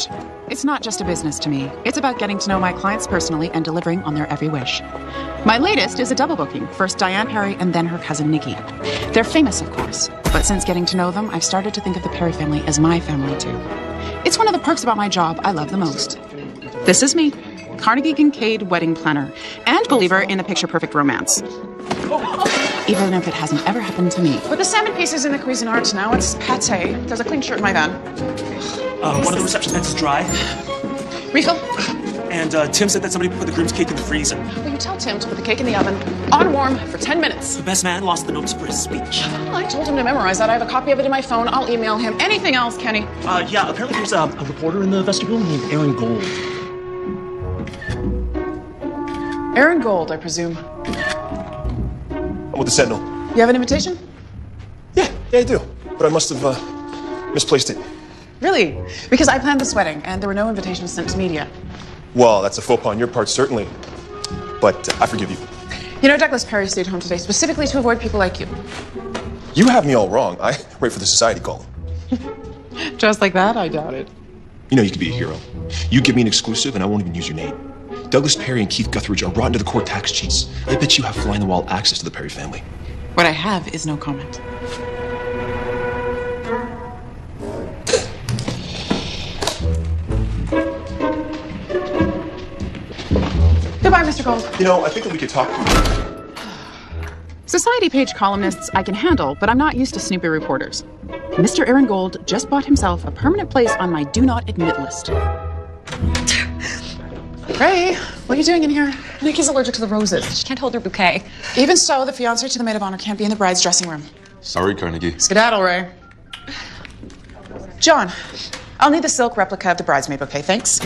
marriage. It's not just a business to me. It's about getting to know my clients personally and delivering on their every wish. My latest is a double booking. First Diane Perry and then her cousin Nikki. They're famous, of course. But since getting to know them, I've started to think of the Perry family as my family, too. It's one of the perks about my job I love the most. This is me, Carnegie Kincaid wedding planner and believer in a picture-perfect romance. Even if it hasn't ever happened to me. With the salmon pieces in the Cuisinart, now it's pate. There's a clean shirt in my van. One of the reception tents is dry. Refill? And Tim said that somebody put the groom's cake in the freezer. Will you tell Tim to put the cake in the oven, on warm, for 10 minutes? The best man lost the notes for his speech. I told him to memorize that. I have a copy of it in my phone. I'll email him. Anything else, Kenny? Yeah, apparently there's a reporter in the vestibule named Aaron Gold. Aaron Gold, I presume. I'm with the Sentinel. You have an invitation? Yeah, I do. But I must have misplaced it. Really? Because I planned this wedding, and there were no invitations sent to media. Well, that's a faux pas on your part, certainly. But I forgive you. You know, Douglas Perry stayed home today specifically to avoid people like you. You have me all wrong. I wait for the society call. Just like that? I doubt it. You know you could be a hero. You give me an exclusive, and I won't even use your name. Douglas Perry and Keith Guthridge are rotten to the core tax cheats. I bet you have fly-in-the-wall access to the Perry family. What I have is no comment. Goodbye, Mr. Gold. You know, I think that we could talk. Society page columnists I can handle, but I'm not used to snoopy reporters. Mr. Aaron Gold just bought himself a permanent place on my do not admit list. Ray, what are you doing in here? Nikki's allergic to the roses. She can't hold her bouquet. Even so, the fiancé to the maid of honor can't be in the bride's dressing room. Sorry, Carnegie. Skedaddle, Ray. John, I'll need the silk replica of the bridesmaid bouquet, thanks.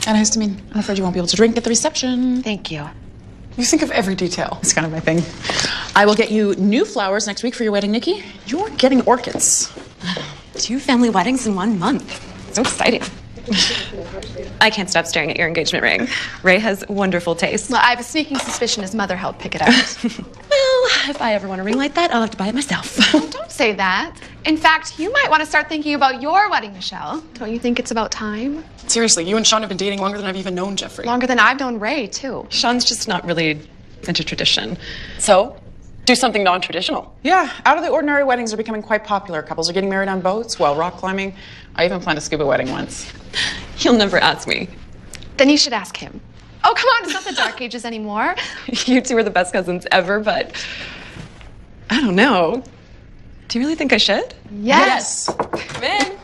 Antihistamine. I'm afraid you won't be able to drink at the reception. Thank you. You think of every detail. It's kind of my thing. I will get you new flowers next week for your wedding, Nikki. You're getting orchids. 2 family weddings in 1 month. So exciting. I can't stop staring at your engagement ring. Ray has wonderful taste. Well, I have a sneaking suspicion his mother helped pick it out. Well, if I ever want a ring like that, I'll have to buy it myself. Don't say that. In fact, you might want to start thinking about your wedding, Michelle. Don't you think it's about time? Seriously, you and Sean have been dating longer than I've even known Jeffrey. Longer than I've known Ray, too. Sean's just not really into tradition. So, do something non-traditional. Yeah, out of the ordinary weddings are becoming quite popular. Couples are getting married on boats, while rock climbing. I even planned a scuba wedding once. He'll never ask me. Then you should ask him. Oh, come on, it's not the Dark Ages anymore. You two are the best cousins ever, but I don't know. Do you really think I should? Yes. Come in.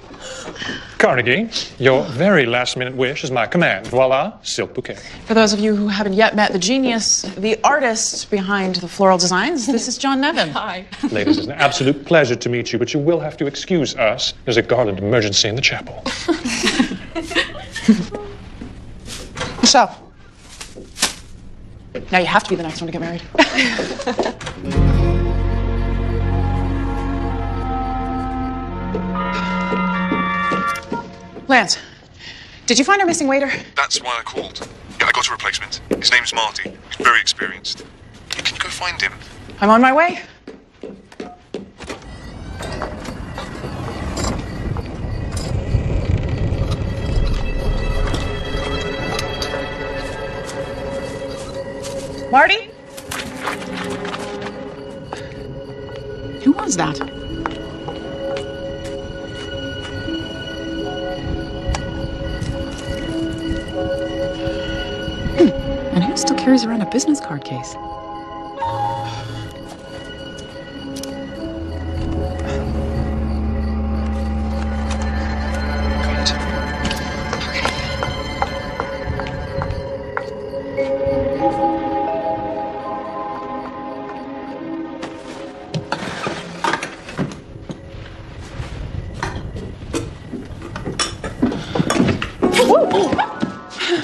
Carnegie, your very last-minute wish is my command. Voila, silk bouquet. For those of you who haven't yet met the genius, the artist behind the floral designs, this is John Nevin. Hi. Ladies, it's an absolute pleasure to meet you, but you will have to excuse us. There's a garland emergency in the chapel. Michelle. Now you have to be the next one to get married. Lance, did you find our missing waiter? That's why I called. Yeah, I got a replacement. His name's Marty. He's very experienced. Can you go find him? I'm on my way. Marty? Who was that? And who still carries around a business card case?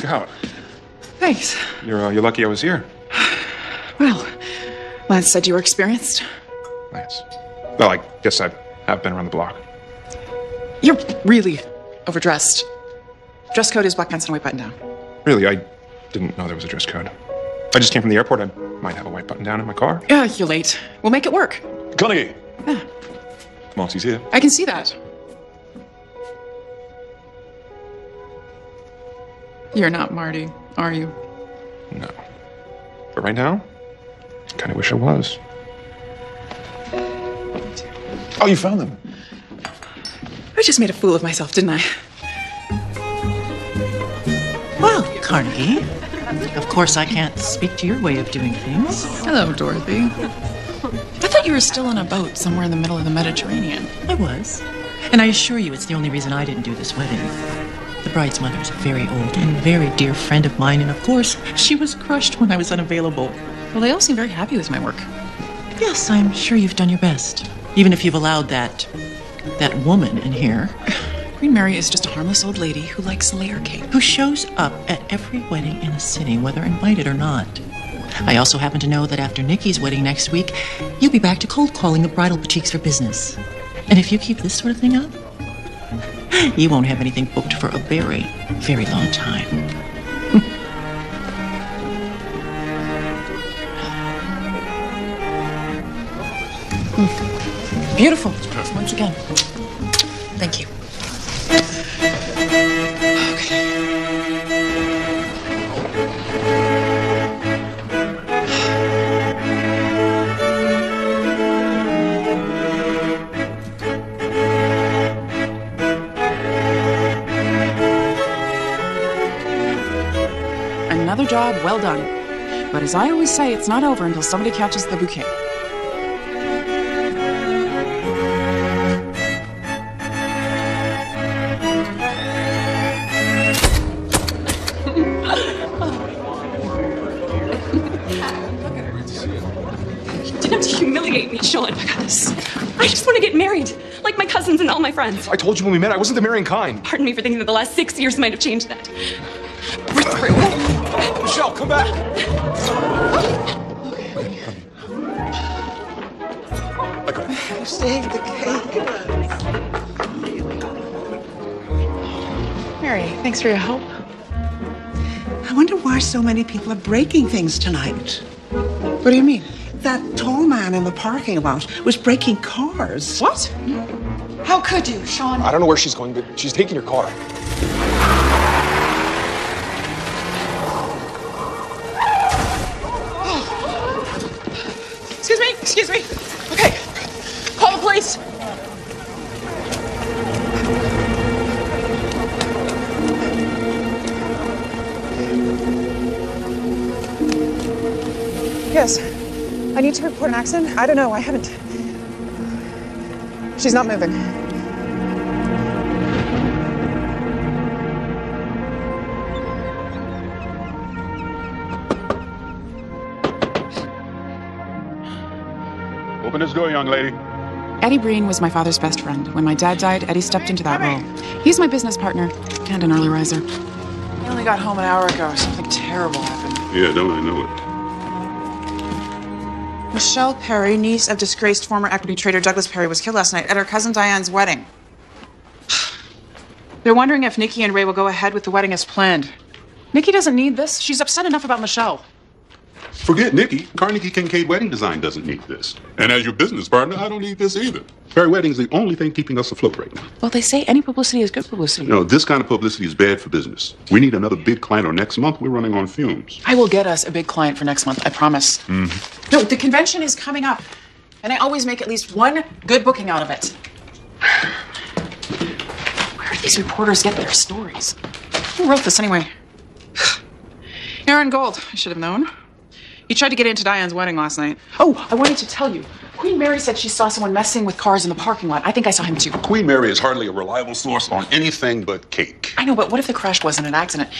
How? Thanks. You're lucky I was here. Well, Lance said you were experienced. Lance. Well, I guess I have been around the block. You're really overdressed. Dress code is black pants and a white button down. Really, I didn't know there was a dress code. I just came from the airport. I might have a white button down in my car. Yeah, you're late. We'll make it work. Carnegie! Yeah, Marty's here. I can see that. You're not Marty, are you? No. But right now, I kind of wish I was. Oh, you found them. I just made a fool of myself, didn't I? Well, Carnegie, of course I can't speak to your way of doing things. Hello, Dorothy. I thought you were still on a boat somewhere in the middle of the Mediterranean. I was. And I assure you it's the only reason I didn't do this wedding. The bride's mother's a very old and very dear friend of mine, and of course, she was crushed when I was unavailable. Well, they all seem very happy with my work. Yes, I'm sure you've done your best. Even if you've allowed that woman in here. Queen Mary is just a harmless old lady who likes layer cake. Who shows up at every wedding in the city, whether invited or not. I also happen to know that after Nikki's wedding next week, you'll be back to cold calling the bridal boutiques for business. And if you keep this sort of thing up, you won't have anything booked for a very, very long time. Beautiful. Once again. Thank you. Another job well done. But as I always say, it's not over until somebody catches the bouquet. You didn't have to humiliate me, Sean. I got this. I just want to get married, like my cousins and all my friends. I told you when we met I wasn't the marrying kind. Pardon me for thinking that the last 6 years might have changed that. Michelle, come back. I got it. Save the cake. Mary, thanks for your help. I wonder why so many people are breaking things tonight. What do you mean? That tall man in the parking lot was breaking cars. What? How could you, Sean? I don't know where she's going, but she's taking your car. Excuse me. Okay. Call the police. Yes. I need to report an accident. I don't know. I haven't. She's not moving. Open this door, young lady. Eddie Breen was my father's best friend. When my dad died, Eddie stepped into that role. He's my business partner and an early riser. He only got home an hour ago. Something terrible happened. Yeah, don't I know it? Michelle Perry, niece of disgraced former equity trader Douglas Perry, was killed last night at her cousin Diane's wedding. They're wondering if Nikki and Ray will go ahead with the wedding as planned. Nikki doesn't need this. She's upset enough about Michelle. Forget Nikki. Carnegie Kincaid Wedding Design doesn't need this. And as your business partner, I don't need this either. Perry Wedding's the only thing keeping us afloat right now. Well, they say any publicity is good publicity. No, this kind of publicity is bad for business. We need another big client, or next month we're running on fumes. I will get us a big client for next month, I promise. Mm-hmm. No, the convention is coming up, and I always make at least one good booking out of it. Where do these reporters get their stories? Who wrote this anyway? Aaron Gold, I should have known. He tried to get into Diane's wedding last night. Oh, I wanted to tell you. Queen Mary said she saw someone messing with cars in the parking lot. I think I saw him too. Queen Mary is hardly a reliable source on anything but cake. I know, but what if the crash wasn't an accident?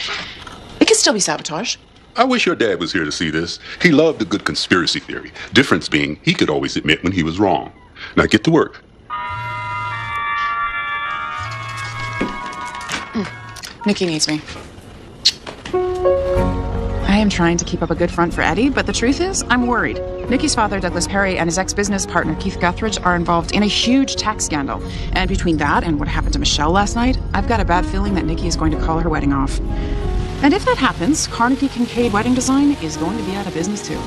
It could still be sabotage. I wish your dad was here to see this. He loved a good conspiracy theory. Difference being, he could always admit when he was wrong. Now get to work. Nikki needs me. I am trying to keep up a good front for Eddie, but the truth is, I'm worried. Nikki's father, Douglas Perry, and his ex-business partner, Keith Guthridge, are involved in a huge tax scandal. And between that and what happened to Michelle last night, I've got a bad feeling that Nikki is going to call her wedding off. And if that happens, Carnegie Kincaid Wedding Design is going to be out of business too.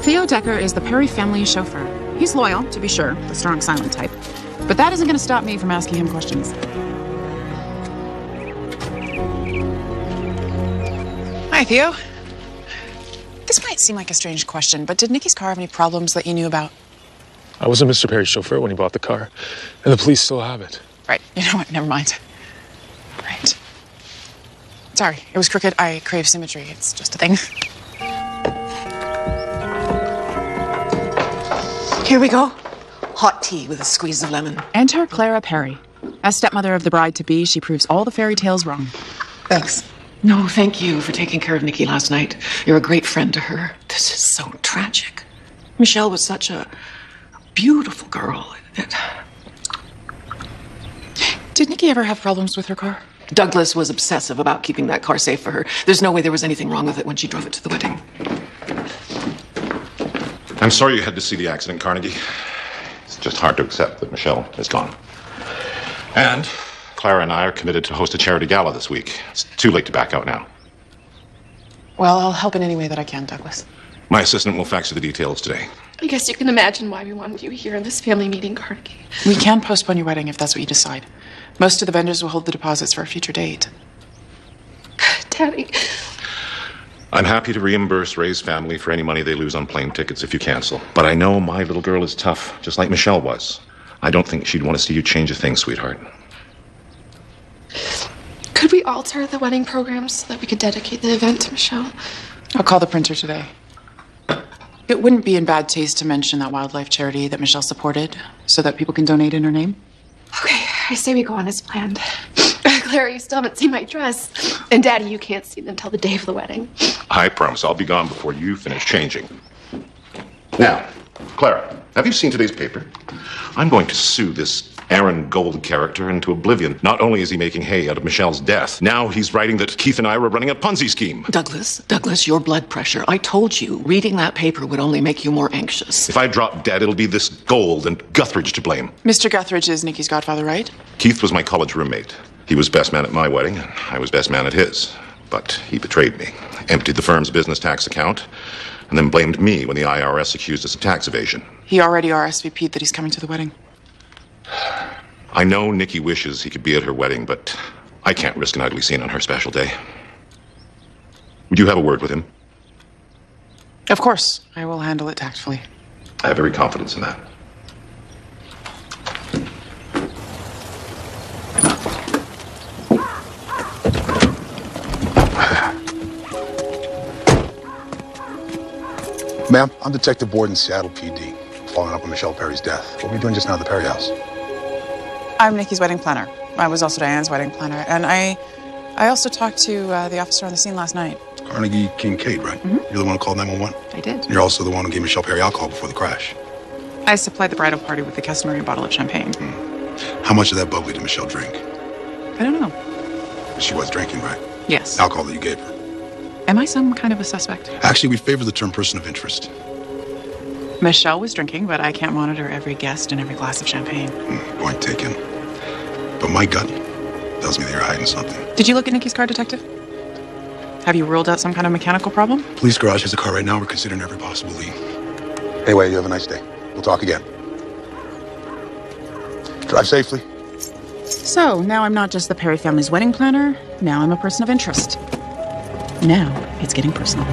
Theo Decker is the Perry family chauffeur. He's loyal, to be sure, the strong silent type. But that isn't going to stop me from asking him questions. Hi, Theo. This might seem like a strange question, but did Nikki's car have any problems that you knew about? I wasn't Mr. Perry's chauffeur when he bought the car, and the police still have it. Right. You know what? Never mind. Right. Sorry, it was crooked. I crave symmetry. It's just a thing. Here we go. Hot tea with a squeeze of lemon. Enter Clara Perry. As stepmother of the bride-to-be, she proves all the fairy tales wrong. Thanks. No, thank you for taking care of Nikki last night. You're a great friend to her. This is so tragic. Michelle was such a beautiful girl. Did Nikki ever have problems with her car? Douglas was obsessive about keeping that car safe for her. There's no way there was anything wrong with it when she drove it to the wedding. I'm sorry you had to see the accident, Carnegie. It's just hard to accept that Michelle is gone. And Clara and I are committed to host a charity gala this week. It's too late to back out now. Well, I'll help in any way that I can, Douglas. My assistant will fax you the details today. I guess you can imagine why we wanted you here in this family meeting, Carnegie. We can postpone your wedding if that's what you decide. Most of the vendors will hold the deposits for a future date. Daddy. I'm happy to reimburse Ray's family for any money they lose on plane tickets if you cancel. But I know my little girl is tough, just like Michelle was. I don't think she'd want to see you change a thing, sweetheart. Could we alter the wedding program so that we could dedicate the event to Michelle? I'll call the printer today. It wouldn't be in bad taste to mention that wildlife charity that Michelle supported so that people can donate in her name. Okay, I say we go on as planned. Clara, you still haven't seen my dress. And Daddy, you can't see them until the day of the wedding. I promise I'll be gone before you finish changing. Now, Clara, have you seen today's paper? I'm going to sue this Aaron Gold character into oblivion. Not only is he making hay out of Michelle's death, now he's writing that Keith and I were running a Ponzi scheme. Douglas, your blood pressure. I told you, reading that paper would only make you more anxious. If I drop dead, it'll be this Gold and Guthridge to blame. Mr. Guthridge is Nikki's godfather, right? Keith was my college roommate. He was best man at my wedding, and I was best man at his. But he betrayed me, emptied the firm's business tax account, and then blamed me when the IRS accused us of tax evasion. He already RSVP'd that he's coming to the wedding. I know Nikki wishes he could be at her wedding, but I can't risk an ugly scene on her special day. Would you have a word with him? Of course. I will handle it tactfully. I have every confidence in that. Ma'am, I'm Detective Borden, Seattle PD, following up on Michelle Perry's death. What were you doing just now at the Perry house? I'm Nikki's wedding planner. I was also Diane's wedding planner. And I also talked to the officer on the scene last night. Carnegie Kincaid, right? Mm-hmm. You're the one who called 911? I did. You're also the one who gave Michelle Perry alcohol before the crash. I supplied the bridal party with the customary bottle of champagne. How much of that bubbly did Michelle drink? I don't know. She was drinking, right? Yes. Alcohol that you gave her. Am I some kind of a suspect? Actually, we favor the term person of interest. Michelle was drinking, but I can't monitor every guest and every glass of champagne. Point taken. But my gut tells me that you're hiding something. Did you look at Nikki's car, Detective? Have you ruled out some kind of mechanical problem? Police garage has a car right now. We're considering every possible lead. Anyway, you have a nice day. We'll talk again. Drive safely. So, now I'm not just the Perry family's wedding planner. Now I'm a person of interest. Now, it's getting personal.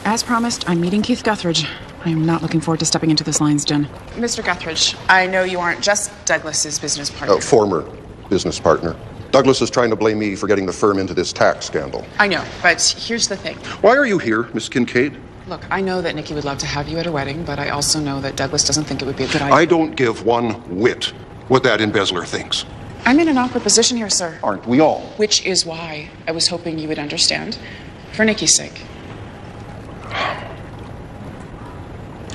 As promised, I'm meeting Keith Guthridge. I am not looking forward to stepping into this lion's den. Mr. Guthridge, I know you aren't just Douglas's business partner. Former business partner. Douglas is trying to blame me for getting the firm into this tax scandal. I know, but here's the thing. Why are you here, Miss Kincaid? Look, I know that Nikki would love to have you at her wedding, but I also know that Douglas doesn't think it would be a good idea. I don't give one whit what that embezzler thinks. I'm in an awkward position here, sir. Aren't we all? Which is why I was hoping you would understand, for Nikki's sake.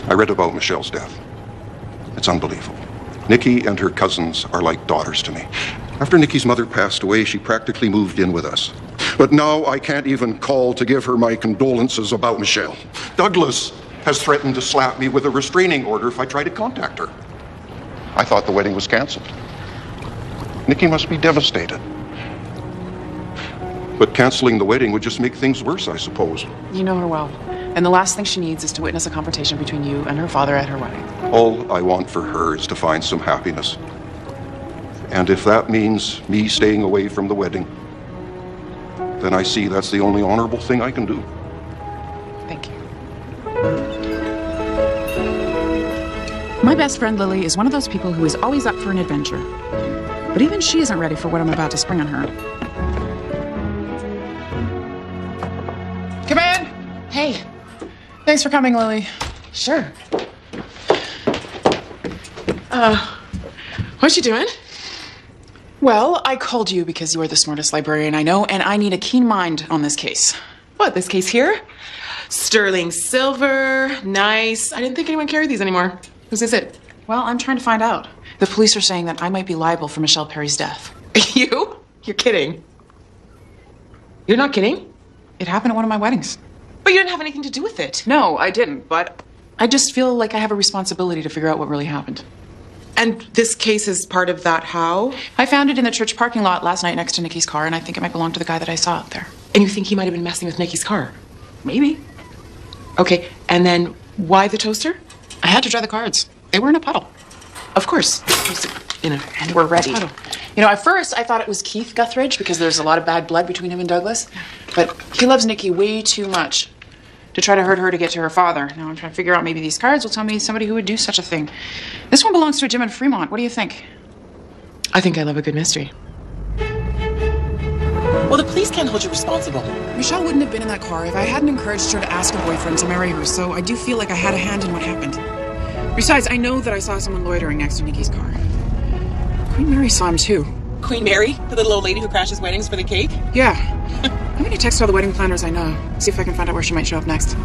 I read about Michelle's death. It's unbelievable. Nikki and her cousins are like daughters to me. After Nikki's mother passed away, she practically moved in with us. But now I can't even call to give her my condolences about Michelle. Douglas has threatened to slap me with a restraining order if I try to contact her. I thought the wedding was canceled. Nikki must be devastated. But canceling the wedding would just make things worse, I suppose. You know her well. And the last thing she needs is to witness a confrontation between you and her father at her wedding. All I want for her is to find some happiness. And if that means me staying away from the wedding, then I see that's the only honorable thing I can do. Thank you. My best friend Lily is one of those people who is always up for an adventure. But even she isn't ready for what I'm about to spring on her. Come in! Hey. Thanks for coming, Lily. Sure. What you doing? Well, I called you because you are the smartest librarian I know, and I need a keen mind on this case. What, this case here? Sterling silver, nice. I didn't think anyone carried these anymore. Whose is it? Well, I'm trying to find out. The police are saying that I might be liable for Michelle Perry's death. You? You're kidding. You're not kidding? It happened at one of my weddings. But you didn't have anything to do with it. No, I didn't, but I just feel like I have a responsibility to figure out what really happened. And this case is part of that how? I found it in the church parking lot last night next to Nikki's car, and I think it might belong to the guy that I saw out there. And you think he might have been messing with Nikki's car? Maybe. Okay, and then why the toaster? I had to dry the cards. They were in a puddle. Of course. And we're ready. Puddle. You know, at first I thought it was Keith Guthridge because there's a lot of bad blood between him and Douglas. But he loves Nikki way too much to try to hurt her to get to her father. Now I'm trying to figure out maybe these cards will tell me somebody who would do such a thing. This one belongs to a gym in Fremont. What do you think? I think I love a good mystery. Well, the police can't hold you responsible. Michelle wouldn't have been in that car if I hadn't encouraged her to ask her boyfriend to marry her, so I do feel like I had a hand in what happened. Besides, I know that I saw someone loitering next to Nikki's car. Queen Mary saw him too. Queen Mary? The little old lady who crashes weddings for the cake? Yeah. I'm gonna text all the wedding planners I know. See if I can find out where she might show up next.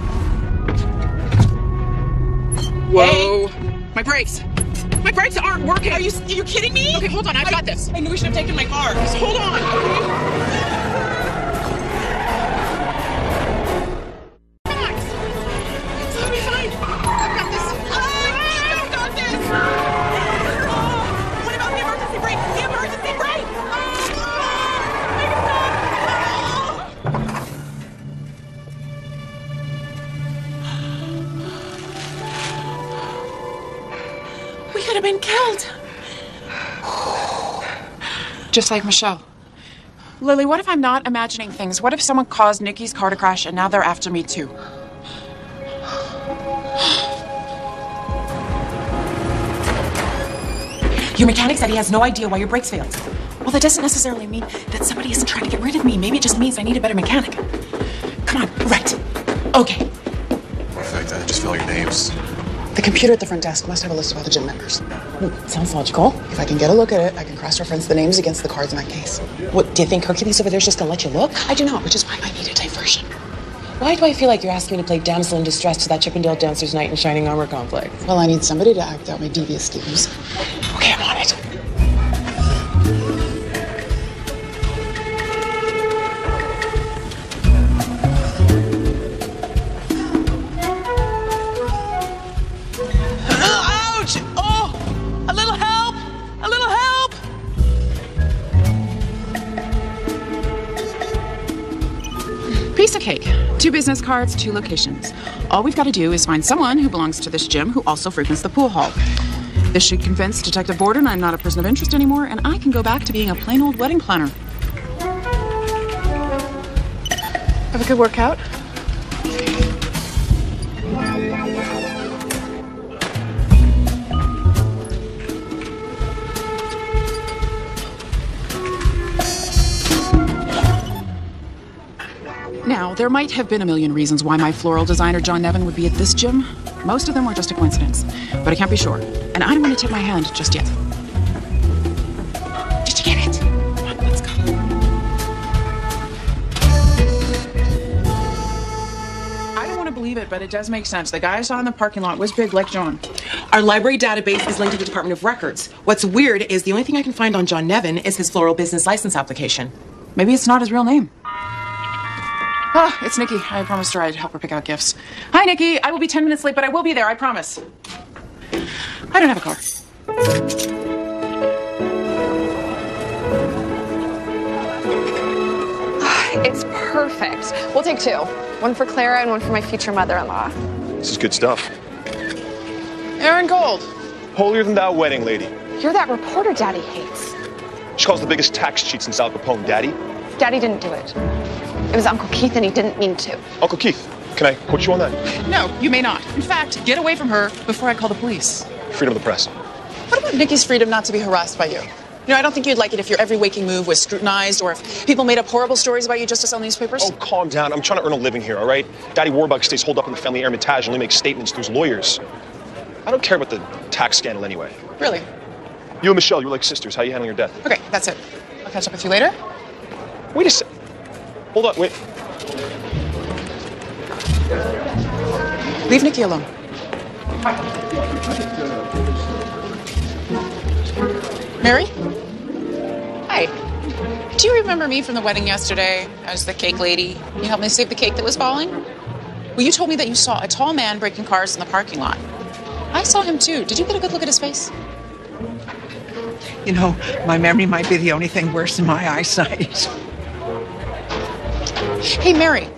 Whoa! Hey. My brakes! My brakes aren't working! Are you kidding me? Okay, hold on, I've got this. I knew we should have taken my car. Just hold on, okay? We could have been killed. Just like Michelle. Lily, what if I'm not imagining things? What if someone caused Nikki's car to crash and now they're after me too? Your mechanic said he has no idea why your brakes failed. Well, that doesn't necessarily mean that somebody isn't trying to get rid of me. Maybe it just means I need a better mechanic. Come on, right. Okay. Perfect. I just fill your names. The computer at the front desk must have a list of all the gym members. Sounds logical. If I can get a look at it, I can cross-reference the names against the cards in that case. What, do you think Hercules over there's just gonna let you look? I do not, which is why I need a diversion. Why do I feel like you're asking me to play damsel in distress to that Chippendale Dancers Night in Shining Armor complex? Well, I need somebody to act out my devious schemes. Okay, I'm on it. Ouch! Oh! A little help! A little help! Piece of cake. 2 business cards, 2 locations. All we've got to do is find someone who belongs to this gym who also frequents the pool hall. This should convince Detective Borden I'm not a person of interest anymore, and I can go back to being a plain old wedding planner. Have a good workout. Now, there might have been a million reasons why my floral designer John Nevin would be at this gym. Most of them were just a coincidence, but I can't be sure. And I don't want to tip my hand just yet. Did you get it? Come on, let's go. I don't want to believe it, but it does make sense. The guy I saw in the parking lot was big like John. Our library database is linked to the Department of Records. What's weird is the only thing I can find on John Nevin is his floral business license application. Maybe it's not his real name. Ah, it's Nikki. I promised her I'd help her pick out gifts. Hi, Nikki. I will be 10 minutes late, but I will be there. I promise. I don't have a car. It's perfect. Perfect. We'll take two. One for Clara and one for my future mother-in-law. This is good stuff. Aaron Gold. Holier than thou wedding, lady. You're that reporter Daddy hates. She calls the biggest tax cheat since Al Capone, Daddy. Daddy didn't do it. It was Uncle Keith and he didn't mean to. Uncle Keith, can I quote you on that? No, you may not. In fact, get away from her before I call the police. Freedom of the press. What about Nikki's freedom not to be harassed by you? You know, I don't think you'd like it if your every waking move was scrutinized or if people made up horrible stories about you just to sell newspapers. Oh, calm down. I'm trying to earn a living here, all right? Daddy Warbucks stays holed up in the family Hermitage and only makes statements through his lawyers. I don't care about the tax scandal anyway. Really? You and Michelle, you're like sisters. How are you handling your death? Okay, that's it. I'll catch up with you later. Wait a sec. Hold on, wait. Leave Nikki alone. Mary? Hi. Do you remember me from the wedding yesterday? I was the cake lady. You helped me save the cake that was falling? Well, you told me that you saw a tall man breaking cars in the parking lot. I saw him too. Did you get a good look at his face? You know, my memory might be the only thing worse than my eyesight. Hey, Mary.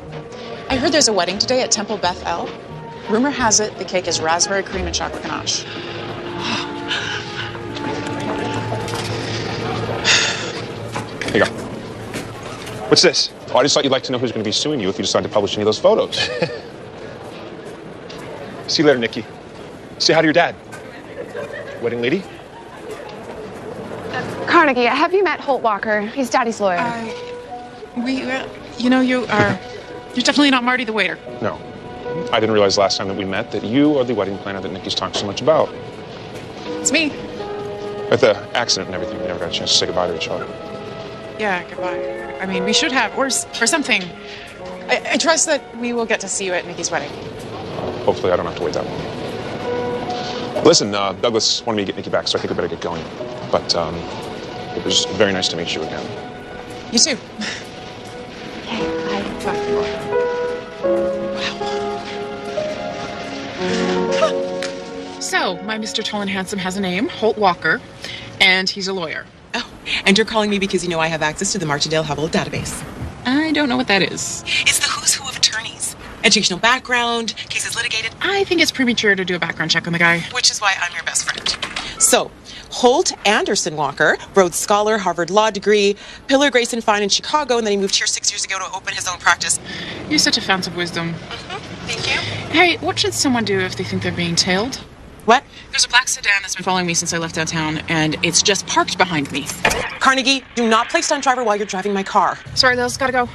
I heard there's a wedding today at Temple Beth El. Rumor has it the cake is raspberry cream and chocolate ganache. Here you go. What's this? Oh, I just thought you'd like to know who's going to be suing you if you decide to publish any of those photos. See you later, Nikki. Say hi to your dad. Wedding lady? Carnegie, have you met Holt Walker? He's Daddy's lawyer. You're definitely not Marty the waiter. No. I didn't realize last time that we met that you are the wedding planner that Nikki's talked so much about. It's me. With the accident and everything, we never got a chance to say goodbye to each other. Yeah, goodbye. I mean, we should have, or something. I trust that we will get to see you at Nikki's wedding. Hopefully I don't have to wait that long. Listen, Douglas wanted me to get Nikki back, so I think we better get going. But it was very nice to meet you again. You too. So, my Mr. Tall and Handsome has a name, Holt Walker, and he's a lawyer. Oh, and you're calling me because you know I have access to the Martindale-Hubbell database. I don't know what that is. It's the who's who of attorneys. Educational background, cases litigated. I think it's premature to do a background check on the guy. Which is why I'm your best friend. So, Holt Anderson Walker, Rhodes Scholar, Harvard Law degree, Pillar Grayson Fine in Chicago, and then he moved here 6 years ago to open his own practice. You're such a fount of wisdom. Thank you. Hey, what should someone do if they think they're being tailed? What? There's a black sedan that's been following me since I left downtown, and it's just parked behind me. Carnegie, do not play stunt driver while you're driving my car. Sorry, Liz, gotta go.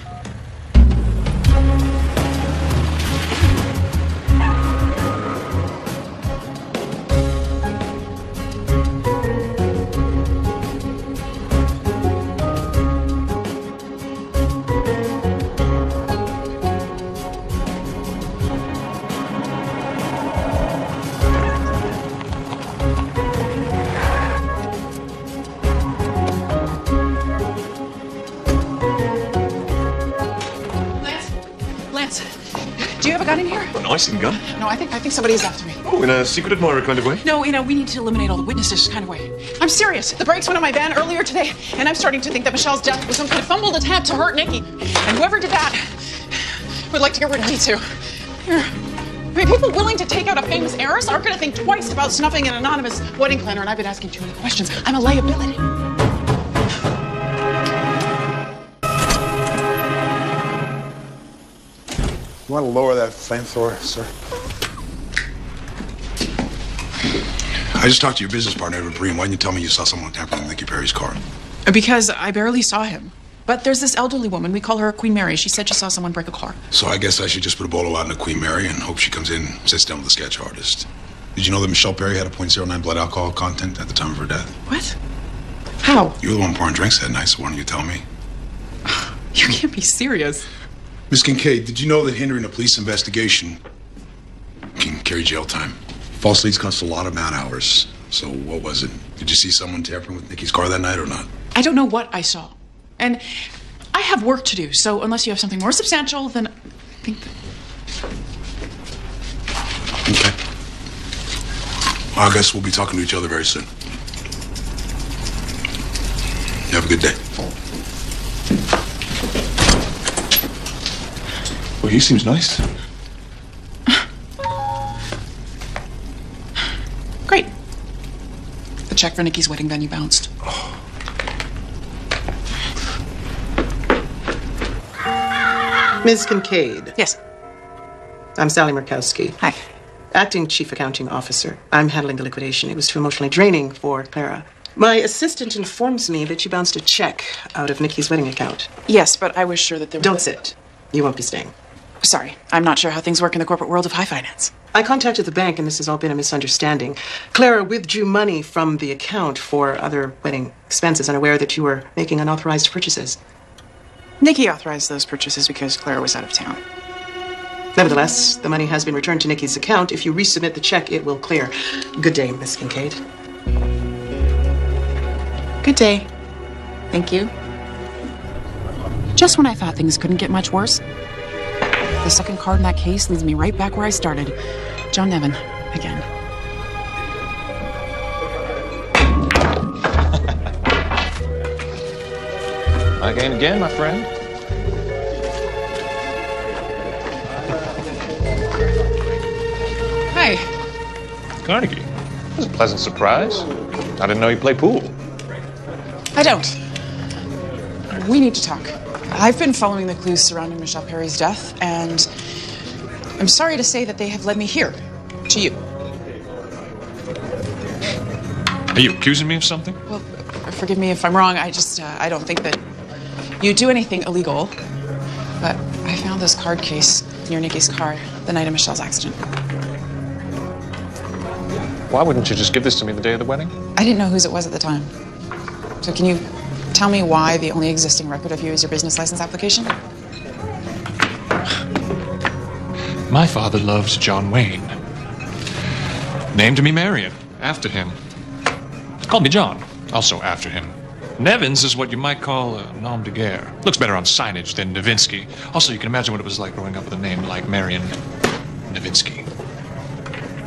Do you have a gun in here? Oh, no, I see a gun. No, I think somebody's after me. Oh, in a secret admirer kind of way? No, we need to eliminate all the witnesses kind of way. I'm serious. The brakes went on my van earlier today, and I'm starting to think that Michelle's death was some kind of fumbled attempt to hurt Nikki. And whoever did that would like to get rid of me too. People willing to take out a famous heiress aren't going to think twice about snuffing an anonymous wedding planner, and I've been asking too many questions. I'm a liability. You want to lower that flamethrower, sir? I just talked to your business partner, Edward Breen. Why didn't you tell me you saw someone tampering with Nicky Perry's car? Because I barely saw him. But there's this elderly woman. We call her Queen Mary. She said she saw someone break a car. So I guess I should just put a bolo out in a Queen Mary and hope she comes in and sits down with the sketch artist. Did you know that Michelle Perry had a .09 blood alcohol content at the time of her death? What? How? You were the one pouring drinks that night, so why don't you tell me? You can't be serious. Miss Kincaid, did you know that hindering a police investigation can carry jail time? False leads cost a lot of man hours. So what was it? Did you see someone tampering with Nikki's car that night or not? I don't know what I saw. And I have work to do, so unless you have something more substantial, then I think that... Okay. I guess we'll be talking to each other very soon. You have a good day. Well, he seems nice. Great. The check for Nikki's wedding venue bounced. Ms. Kincaid. Yes. I'm Sally Murkowski. Hi. Acting Chief Accounting Officer. I'm handling the liquidation. It was too emotionally draining for Clara. My assistant informs me that you bounced a check out of Nikki's wedding account. Yes, but I was sure that there was... Don't sit. You won't be staying. Sorry, I'm not sure how things work in the corporate world of high finance. I contacted the bank, and this has all been a misunderstanding. Clara withdrew money from the account for other wedding expenses, unaware that you were making unauthorized purchases. Nikki authorized those purchases because Clara was out of town. Nevertheless, the money has been returned to Nikki's account. If you resubmit the check, it will clear. Good day, Miss Kincaid. Good day. Thank you. Just when I thought things couldn't get much worse, the second card in that case leads me right back where I started. John Nevin, again. Again, my friend. Hi. Carnegie. That was a pleasant surprise. I didn't know you played pool. I don't. We need to talk. I've been following the clues surrounding Michelle Perry's death, and I'm sorry to say that they have led me here, to you. Are you accusing me of something? Well, forgive me if I'm wrong. I don't think that you do anything illegal. But I found this card case near Nikki's car the night of Michelle's accident. Why wouldn't you just give this to me the day of the wedding? I didn't know whose it was at the time. So can you tell me why the only existing record of you is your business license application? My father loved John Wayne. Named me Marion, after him. Called me John, also after him. Nevins is what you might call a nom de guerre. Looks better on signage than Novinsky. Also, you can imagine what it was like growing up with a name like Marion Novinsky.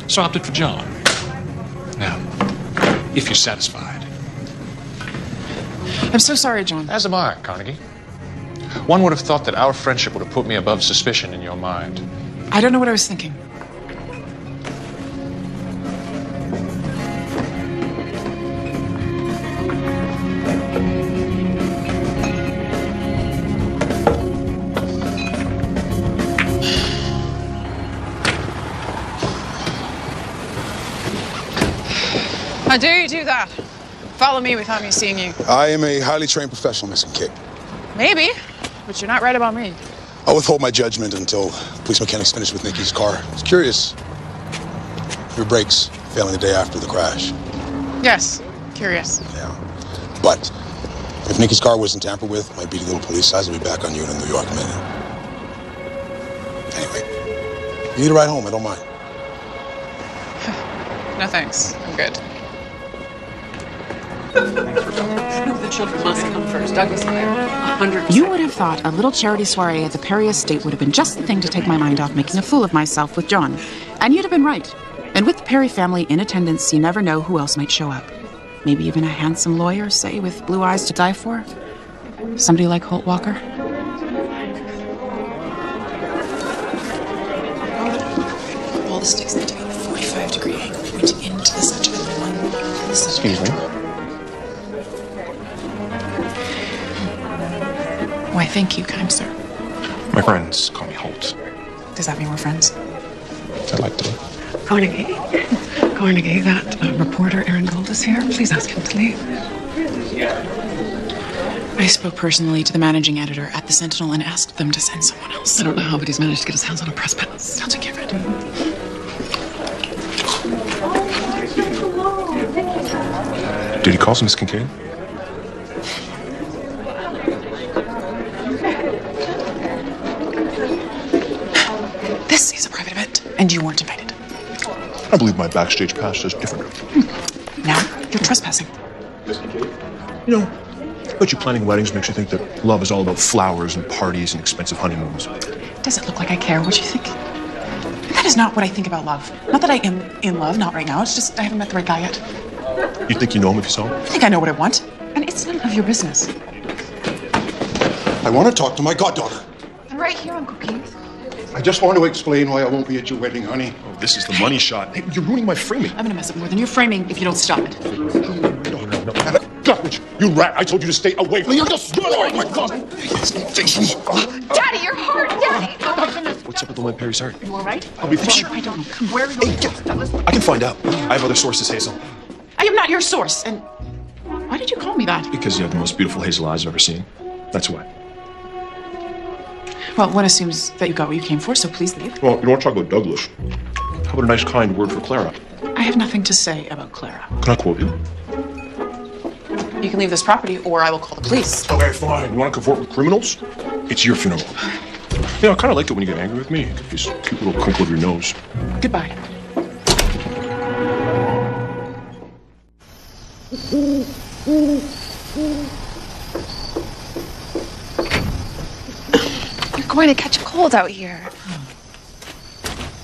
So I opted for John. Now, if you're satisfied. I'm so sorry, John. As am I, Carnegie. One would have thought that our friendship would have put me above suspicion in your mind. I don't know what I was thinking. How dare you do that? Follow me without me seeing you. I am a highly trained professional, Miss Kincaid. Maybe, but you're not right about me. I'll withhold my judgment until the police mechanics finish with Nikki's car. I was curious. Your brakes failing the day after the crash. Yes, curious. Yeah. But if Nikki's car wasn't tampered with, my beady little police eyes will be back on you in a New York minute. Anyway, you need a ride home, I don't mind. No thanks, I'm good. The children must come first. Douglas and I are 100%. You would have thought a little charity soiree at the Perry estate would have been just the thing to take my mind off making a fool of myself with John. And you'd have been right. And with the Perry family in attendance, you never know who else might show up. Maybe even a handsome lawyer, say, with blue eyes to die for. Somebody like Holt Walker. All the sticks need to be at a 45-degree angle, pointing into the center of the one. Excuse me. Why, thank you, kind sir. My friends call me Holt. Does that mean we're friends? I'd like to. Carnegie, that reporter Aaron Gold is here. Please ask him to leave. I spoke personally to the managing editor at the Sentinel and asked them to send someone else. I don't know how, but he's managed to get his hands on a press pass. I'll take care of it. Did he call Miss Kincaid? This is a private event, and you weren't invited. I believe my backstage pass is different. Now you're trespassing. You know, I bet you planning weddings makes you think that love is all about flowers and parties and expensive honeymoons. Does it look like I care what you think? That is not what I think about love. Not that I am in love, not right now. It's just I haven't met the right guy yet. You think you know him if you saw him? I think I know what I want, and it's none of your business. I want to talk to my goddaughter. I'm right here, Uncle Keith. I just want to explain why I won't be at your wedding, honey. Oh, this is the money shot. Hey, you're ruining my framing. I'm gonna mess up more than your framing if you don't stop it. Guthridge, you rat. I told you to stay away from me. You're just... Oh, my God. Daddy, your heart, Daddy! What's up with my Perry's heart? You all right? I'll be fine. I don't know. Come, where are you going? Douglas? I can find out. I have other sources, Hazel. I am not your source. And why did you call me that? Because you have the most beautiful hazel eyes I've ever seen. That's why. Well, one assumes that you got what you came for, so please leave. Well, you don't want to talk about Douglas. How about a nice, kind word for Clara? I have nothing to say about Clara. Can I quote you? You can leave this property, or I will call the police. Okay, fine. You want to cavort with criminals? It's your funeral. You know, I kind of like it when you get angry with me. You get this cute little crinkle of your nose. Goodbye. You're going to catch a cold out here.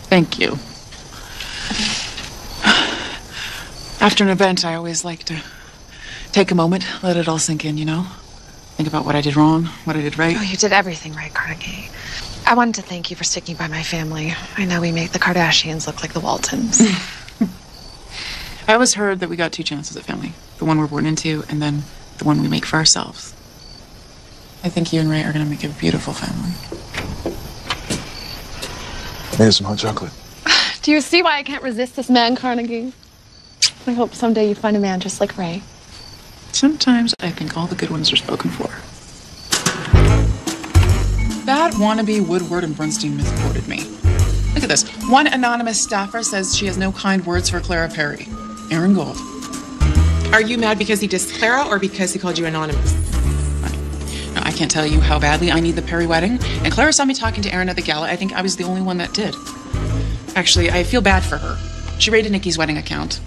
Thank you. After an event, I always like to take a moment, let it all sink in, you know? Think about what I did wrong, what I did right. Oh, you did everything right, Carnegie. I wanted to thank you for sticking by my family. I know we make the Kardashians look like the Waltons. I always heard that we got two chances at family. The one we're born into, and then the one we make for ourselves. I think you and Ray are going to make a beautiful family. Maybe some hot chocolate. Do you see why I can't resist this man, Carnegie? I hope someday you find a man just like Ray. Sometimes I think all the good ones are spoken for. That wannabe Woodward and Brunstein misquoted me. Look at this. One anonymous staffer says she has no kind words for Clara Perry. Aaron Gold. Are you mad because he dissed Clara or because he called you anonymous? No, I can't tell you how badly I need the Perry wedding. And Clara saw me talking to Aaron at the gala. I think I was the only one that did. Actually, I feel bad for her. She raided Nikki's wedding account.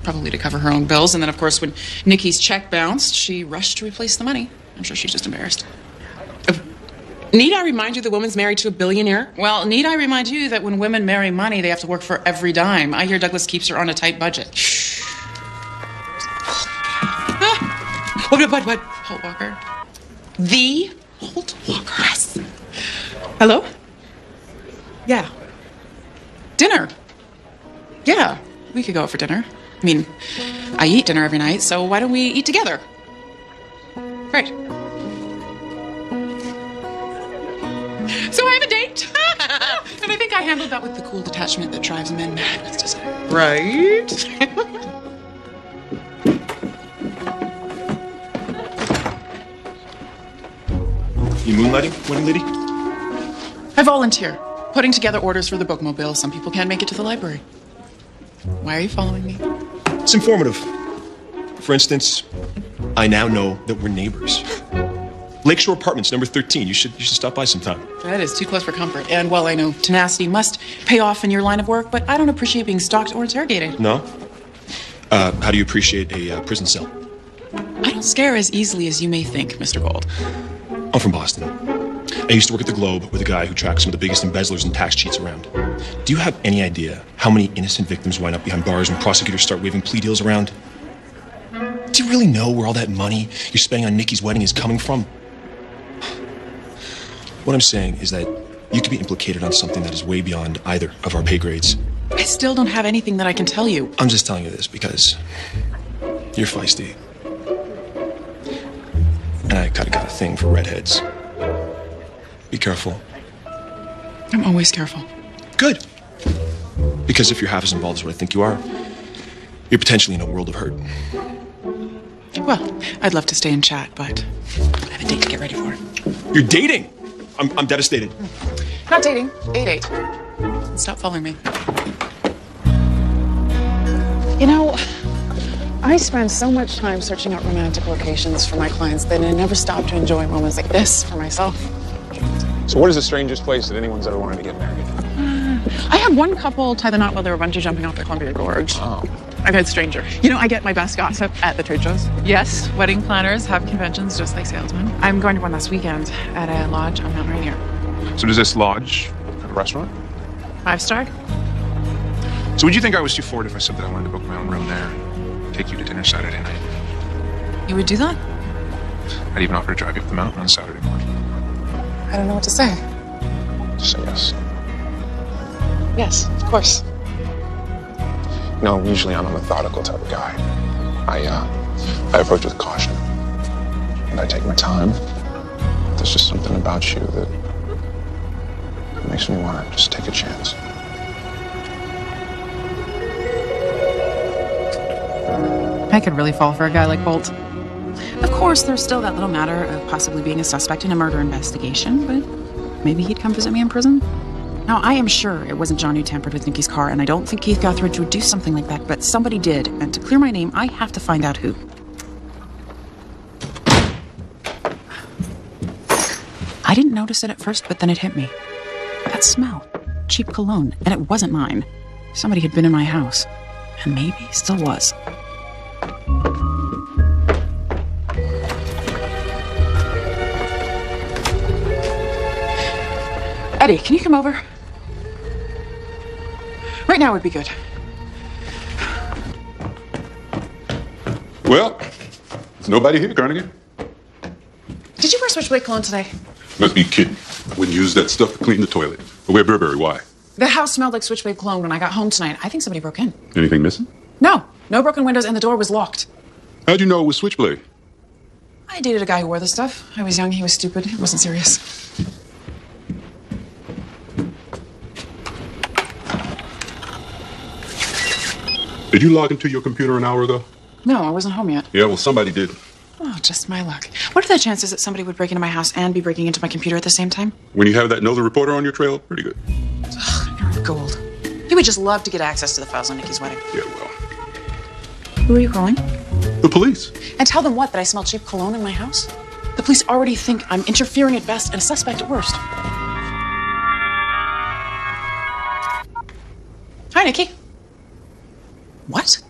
Probably to cover her own bills. And then, of course, when Nikki's check bounced, she rushed to replace the money. I'm sure she's just embarrassed. Need I remind you the woman's married to a billionaire? Well, need I remind you that when women marry money, they have to work for every dime. I hear Douglas keeps her on a tight budget. Shh. What? Holt Walker. The Holt Walker. Yes. Hello? Yeah. Dinner. Yeah, we could go out for dinner. I mean, I eat dinner every night, so why don't we eat together? Great. So I have a date. And I think I handled that with the cool detachment that drives men mad with desire. Right? You moonlighting, wedding lady? I volunteer, putting together orders for the bookmobile. Some people can't make it to the library. Why are you following me? It's informative. For instance, I now know that we're neighbors. Lakeshore Apartments, number 13. You should stop by sometime. That is too close for comfort. And while I know tenacity must pay off in your line of work, but I don't appreciate being stalked or interrogated. No? How do you appreciate a prison cell? I don't scare as easily as you may think, Mr. Gold. I'm from Boston. I used to work at the Globe with a guy who tracks some of the biggest embezzlers and tax cheats around. Do you have any idea how many innocent victims wind up behind bars when prosecutors start waving plea deals around? Do you really know where all that money you're spending on Nikki's wedding is coming from? What I'm saying is that you could be implicated on something that is way beyond either of our pay grades. I still don't have anything that I can tell you. I'm just telling you this because you're feisty. And I kind of got a thing for redheads. Be careful. I'm always careful. Good. Because if you're half as involved as what I think you are, you're potentially in a world of hurt. Well, I'd love to stay and chat, but I have a date to get ready for. You're dating? I'm devastated. Not dating. 8-8. Stop following me. You know, I spend so much time searching out romantic locations for my clients that I never stop to enjoy moments like this for myself. So what is the strangest place that anyone's ever wanted to get married? I had one couple tie the knot while they were bungee jumping off the Columbia Gorge. Oh. I've had stranger. You know, I get my best gossip at the trade shows. Yes, wedding planners have conventions just like salesmen. I'm going to one this weekend at a lodge on Mount Rainier. So does this lodge have a restaurant? 5-star? So would you think I was too forward if I said that I wanted to book my own room there, take you to dinner Saturday night? You would do that? I'd even offer to drive you up the mountain on Saturday morning. I don't know what to say. Just say yes. Yes, of course. No, usually I'm a methodical type of guy. I approach with caution. And I take my time. There's just something about you that makes me want to just take a chance. I could really fall for a guy like Bolt. Of course, there's still that little matter of possibly being a suspect in a murder investigation, but maybe he'd come visit me in prison. Now, I am sure it wasn't John who tampered with Nikki's car, and I don't think Keith Guthridge would do something like that, but somebody did, and to clear my name, I have to find out who. I didn't notice it at first, but then it hit me. That smell. Cheap cologne, and it wasn't mine. Somebody had been in my house, and maybe still was. Eddie, can you come over? Right now would be good. Well, there's nobody here, Carnegie. Did you wear Switchblade cologne today? Must be kidding. Wouldn't use that stuff to clean the toilet. Where Burberry, why? The house smelled like Switchblade cologne when I got home tonight. I think somebody broke in. Anything missing? No broken windows, and the door was locked. How'd you know it was Switchblade? I dated a guy who wore this stuff. I was young, he was stupid. It wasn't serious. Did you log into your computer an hour ago? No, I wasn't home yet. Yeah, well, somebody did. Oh, just my luck. What are the chances that somebody would break into my house and be breaking into my computer at the same time? When you have that nosy reporter on your trail, pretty good. Ugh, you're gold. He would just love to get access to the files on Nikki's wedding. Yeah, well. Who are you calling? The police. And tell them what? That I smell cheap cologne in my house? The police already think I'm interfering at best and a suspect at worst. Hi, Nikki. What?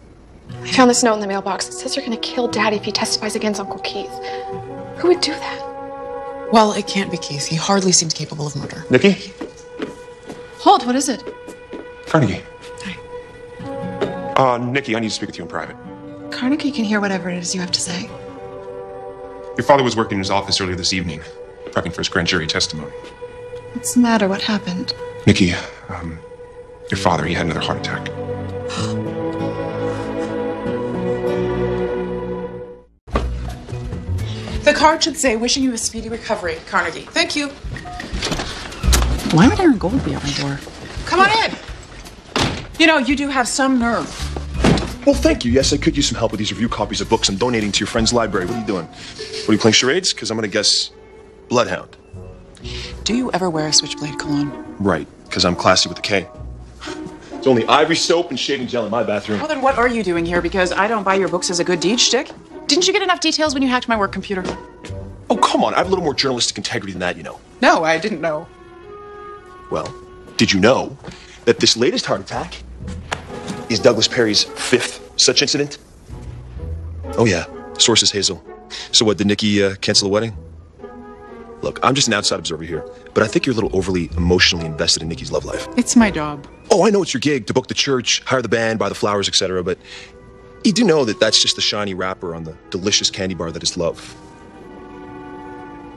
I found this note in the mailbox. It says you're going to kill Daddy if he testifies against Uncle Keith. Who would do that? Well, it can't be Keith. He hardly seemed capable of murder. Nikki? Hold, what is it? Carnegie. Nikki, I need to speak with you in private. Carnegie can hear whatever it is you have to say. Your father was working in his office earlier this evening, prepping for his grand jury testimony. What's the matter? What happened? Nikki, your father, he had another heart attack. The card should say, wishing you a speedy recovery, Carnegie. Thank you. Why would Aaron Gold be at my door? Come on in. You know, you do have some nerve. Well, thank you. Yes, I could use some help with these review copies of books I'm donating to your friend's library. What are you doing? What are you playing charades? Because I'm going to guess Bloodhound. Do you ever wear a Switchblade cologne? Right, because I'm classy with a K. It's only ivory soap and shaving gel in my bathroom. Well, then what are you doing here? Because I don't buy your books as a good deed shtick. Didn't you get enough details when you hacked my work computer? Oh, come on. I have a little more journalistic integrity than that, you know. No, I didn't know. Well, did you know that this latest heart attack is Douglas Perry's 5th such incident? Oh, yeah. Source is Hazel. So what, did Nikki cancel the wedding? Look, I'm just an outside observer here, but I think you're a little overly emotionally invested in Nikki's love life. It's my job. Oh, I know it's your gig, to book the church, hire the band, buy the flowers, etc., but you do know that that's just the shiny wrapper on the delicious candy bar that is love.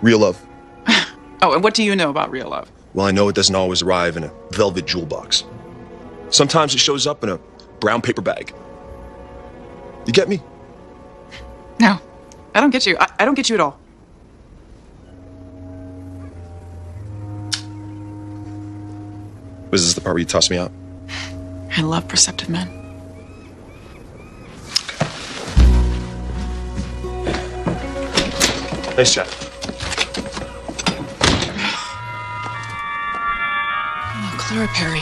Real love. Oh, and what do you know about real love? Well, I know it doesn't always arrive in a velvet jewel box. Sometimes it shows up in a brown paper bag. You get me? No, I don't get you. I don't get you at all. Was this the part where you tossed me out? I love perceptive men. Nice job. Oh, Clara Perry.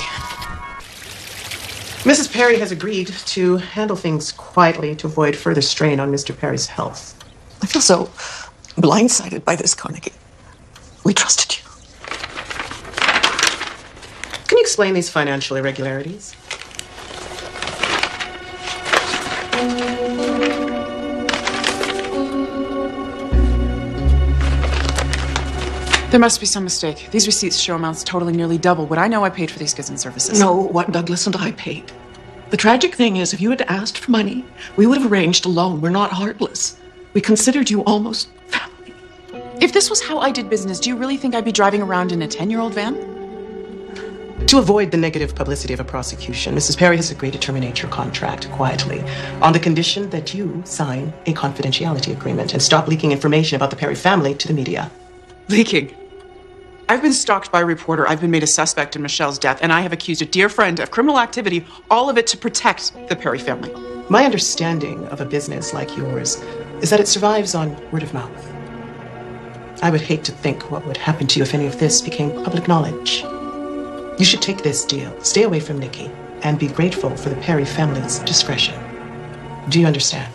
Mrs. Perry has agreed to handle things quietly to avoid further strain on Mr. Perry's health. I feel so blindsided by this, Carnegie. We trusted you. Can you explain these financial irregularities? There must be some mistake. These receipts show amounts totaling nearly double what I know I paid for these goods and services. No, what Douglas and I paid. The tragic thing is, if you had asked for money, we would have arranged a loan. We're not heartless. We considered you almost family. If this was how I did business, do you really think I'd be driving around in a 10-year-old van? To avoid the negative publicity of a prosecution, Mrs. Perry has agreed to terminate your contract quietly on the condition that you sign a confidentiality agreement and stop leaking information about the Perry family to the media. Leaking? I've been stalked by a reporter. I've been made a suspect in Michelle's death, and I have accused a dear friend of criminal activity, all of it to protect the Perry family. My understanding of a business like yours is that it survives on word of mouth. I would hate to think what would happen to you if any of this became public knowledge. You should take this deal, stay away from Nikki, and be grateful for the Perry family's discretion. Do you understand?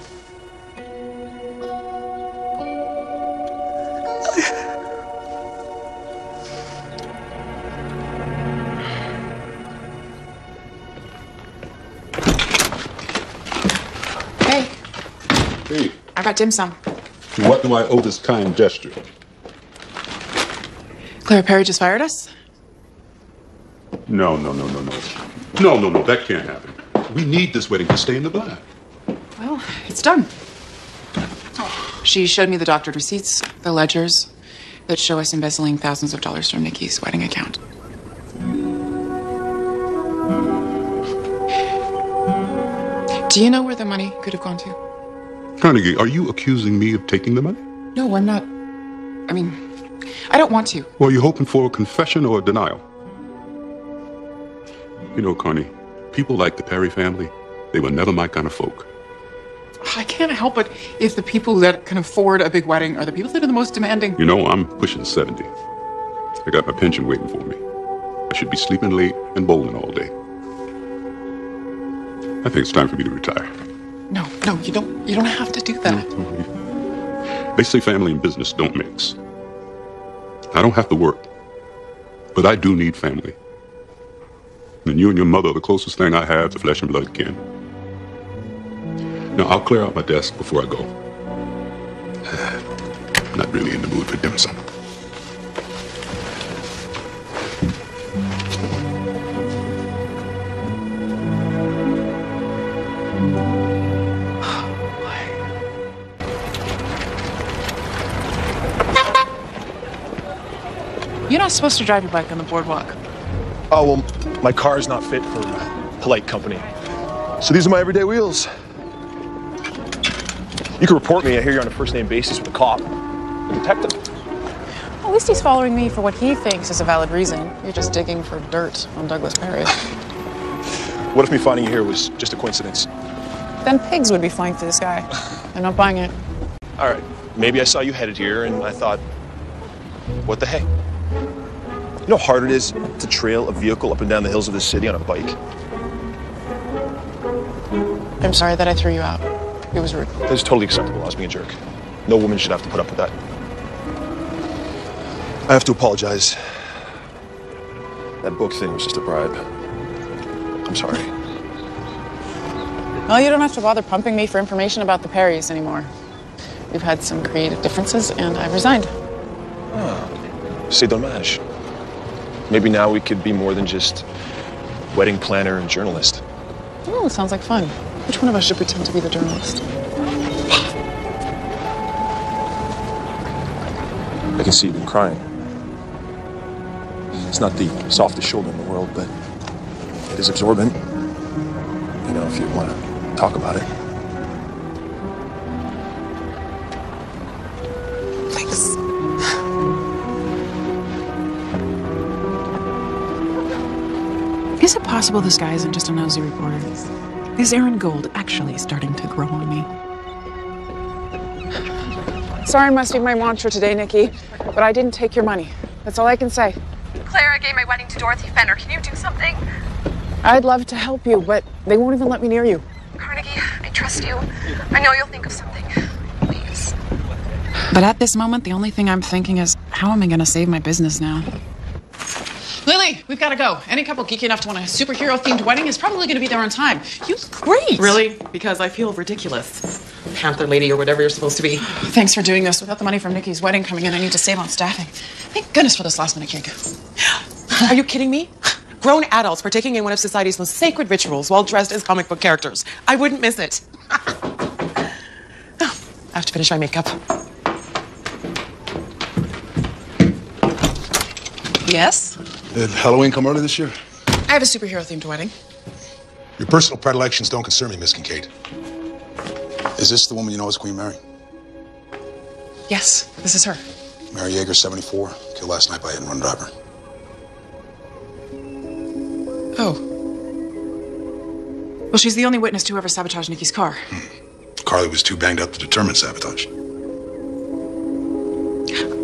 Hey, Hey, I got dim sum. what do I owe this kind gesture? Clara Perry just fired us? No, that can't happen. We need this wedding to stay in the black. Well, it's done. She showed me the doctored receipts, the ledgers that show us embezzling thousands of dollars from Nikki's wedding account. Do you know where the money could have gone to? Carnegie, are you accusing me of taking the money? No, I'm not. I mean, I don't want to. Or are you hoping for a confession or a denial? You know, Carney, people like the Perry family, they were never my kind of folk. I can't help it if the people that can afford a big wedding are the people that are the most demanding. You know, I'm pushing 70. I got my pension waiting for me. I should be sleeping late and bowling all day. I think it's time for me to retire. No, you don't have to do that. They say family and business don't mix. I don't have to work, but I do need family. And you and your mother are the closest thing I have to flesh and blood kin. Now, I'll clear out my desk before I go. Not really in the mood for dim sum. You're not supposed to drive your bike on the boardwalk. Oh, well, my car is not fit for polite company. So these are my everyday wheels. You can report me. I hear you're on a first-name basis with a cop, a detective. At least he's following me for what he thinks is a valid reason. You're just digging for dirt on Douglas Perry. What if me finding you here was just a coincidence? Then pigs would be flying through the sky. I'm not buying it. All right, maybe I saw you headed here and I thought, what the heck? You know how hard it is to trail a vehicle up and down the hills of this city on a bike? I'm sorry that I threw you out. It was rude. That's totally acceptable. I was being a jerk. No woman should have to put up with that. I have to apologize. That book thing was just a bribe. I'm sorry. Well, you don't have to bother pumping me for information about the Perrys anymore. We've had some creative differences, and I've resigned. Oh, c'est dommage. Maybe now we could be more than just wedding planner and journalist. Oh, sounds like fun. Which one of us should pretend to be the journalist? I can see you've been crying. It's not the softest shoulder in the world, but it is absorbent. You know, if you want to talk about it. Thanks. Is it possible this guy isn't just a nosy reporter? Is Aaron Gold actually starting to grow on me? Sorry, must be my mantra today, Nikki, but I didn't take your money. That's all I can say. Clara gave my wedding to Dorothy Fenner. Can you do something? I'd love to help you, but they won't even let me near you. Carnegie, I trust you. I know you'll think of something. Please. But at this moment, the only thing I'm thinking is, how am I going to save my business now? Lily, we've got to go. Any couple geeky enough to want a superhero-themed wedding is probably going to be there on time. You look great. Really? Because I feel ridiculous. Panther lady or whatever you're supposed to be. Thanks for doing this. Without the money from Nikki's wedding coming in, I need to save on staffing. Thank goodness for this last-minute gig. Are you kidding me? Grown adults partaking in one of society's most sacred rituals while dressed as comic book characters. I wouldn't miss it. I have to finish my makeup. Yes? Did Halloween come early this year? have a superhero-themed wedding. Your personal predilections don't concern me, Miss Kincaid. Is this the woman you know as Queen Mary? Yes, this is her. Mary Yeager, 74, killed last night by a hit-and-run driver. Oh. Well, she's the only witness to whoever sabotaged Nikki's car. Carly was too banged up to determine sabotage.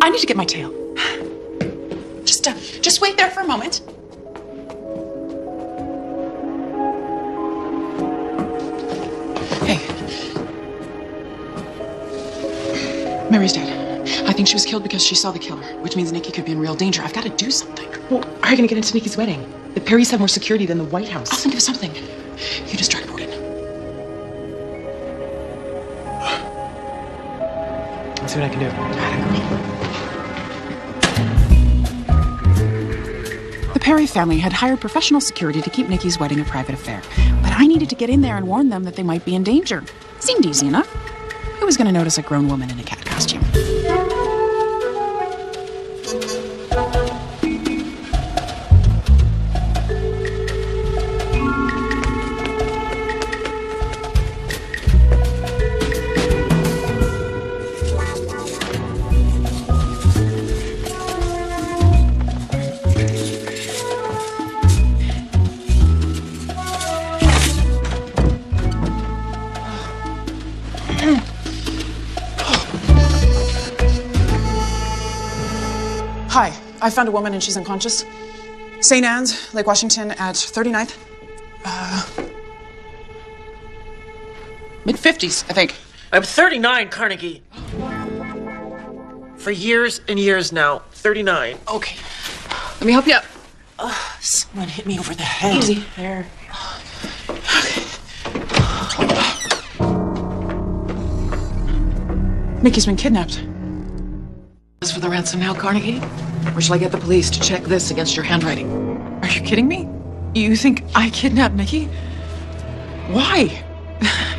I need to get my tail. Just wait there for a moment. Hey. Mary's dead. I think she was killed because she saw the killer, which means Nikki could be in real danger. I've got to do something. Well, how are you going to get into Nikki's wedding? The Perrys have more security than the White House. I'll think of something. You distract Gordon. I'll see what I can do. The Perry family had hired professional security to keep Nikki's wedding a private affair. But I needed to get in there and warn them that they might be in danger. Seemed easy enough. Who was going to notice a grown woman in a cat costume? Hi, I found a woman and she's unconscious. St. Anne's, Lake Washington at 39th. Mid-50s, I think. I'm 39, Carnegie. For years and years now. 39. Okay. Let me help you up. Someone hit me over the head. Easy. There. Nikki's been kidnapped. As for the ransom now, Carnegie? Or shall I get the police to check this against your handwriting? Are you kidding me? You think I kidnapped Nikki? Why?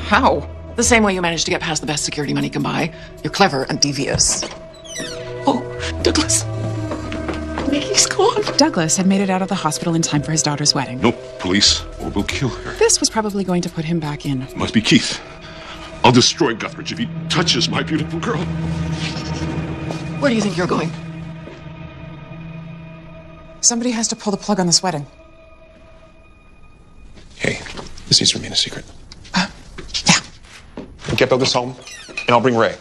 How? The same way you managed to get past the best security money can buy. You're clever and devious. Oh, Douglas. Nikki's gone. Douglas had made it out of the hospital in time for his daughter's wedding. No, police, or we'll kill her. This was probably going to put him back in. Must be Keith. I'll destroy Guthridge if he touches my beautiful girl. Where do you think you're going? Somebody has to pull the plug on this wedding. Hey, this needs to remain a secret. Yeah. Get Douglas home, and I'll bring Ray.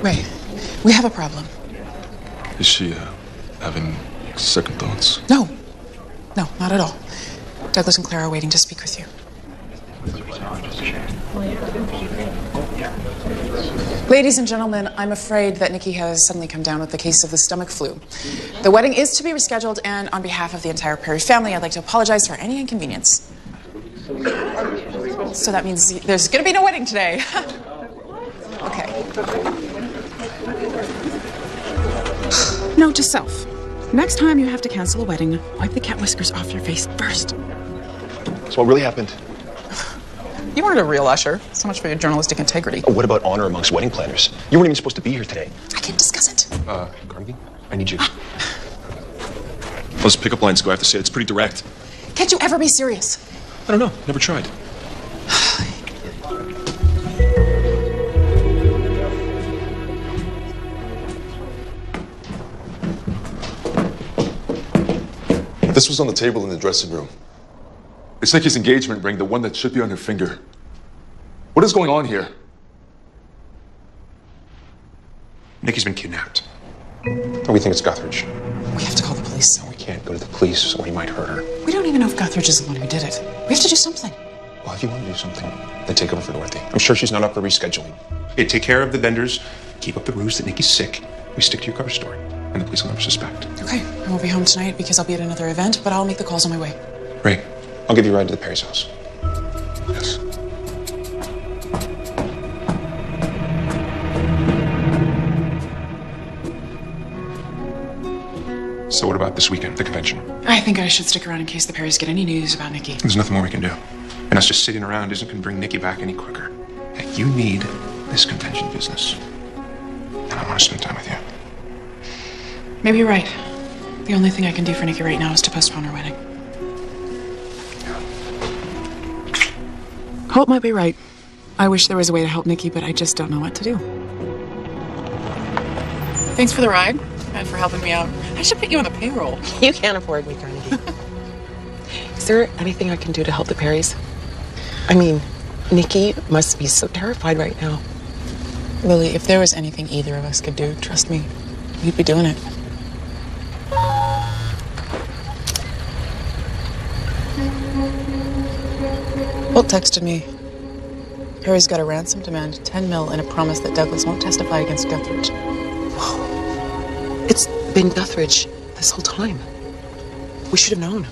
Ray, we have a problem. Is she having second thoughts? No, not at all. Douglas and Clara are waiting to speak with you. Ladies and gentlemen, I'm afraid that Nikki has suddenly come down with the case of the stomach flu. The wedding is to be rescheduled, and on behalf of the entire Perry family, I'd like to apologize for any inconvenience. So that means there's going to be no wedding today. Okay. Note to self. Next time you have to cancel a wedding, wipe the cat whiskers off your face first. So what really happened? You weren't a real usher. So much for your journalistic integrity. Oh, what about honor amongst wedding planners? You weren't even supposed to be here today. I can't discuss it. Carnegie, I need you. Those pickup lines go, I have to say, it's pretty direct. Can't you ever be serious? I don't know. Never tried. This was on the table in the dressing room. It's Nikki's engagement ring, the one that should be on her finger. What is going on here? Nikki's been kidnapped. And we think it's Guthridge. We have to call the police. No, we can't go to the police or he might hurt her. We don't even know if Guthridge is the one who did it. We have to do something. Well, if you want to do something, then take over for Dorothy. I'm sure she's not up for rescheduling. Okay, take care of the vendors. Keep up the ruse that Nikki's sick. We stick to your cover story. And the police will never suspect. Okay, I won't be home tonight because I'll be at another event, but I'll make the calls on my way. Ray, I'll give you a ride to the Perry's house. Yes. So what about this weekend, the convention? I think I should stick around in case the Perrys get any news about Nikki. There's nothing more we can do. And us just sitting around isn't going to bring Nikki back any quicker. Hey, you need this convention business. And I want to spend time with you. Maybe you're right. The only thing I can do for Nikki right now is to postpone her wedding. Holt might be right. I wish there was a way to help Nikki, but I just don't know what to do. Thanks for the ride and for helping me out. I should put you on the payroll. You can't afford me, Carnegie. Is there anything I can do to help the Perrys? I mean, Nikki must be so terrified right now. Lily, if there was anything either of us could do, trust me, we'd be doing it. Holt texted me. Harry's got a ransom demand, 10 mil, and a promise that Douglas won't testify against Guthridge. It's been Guthridge this whole time. We should have known.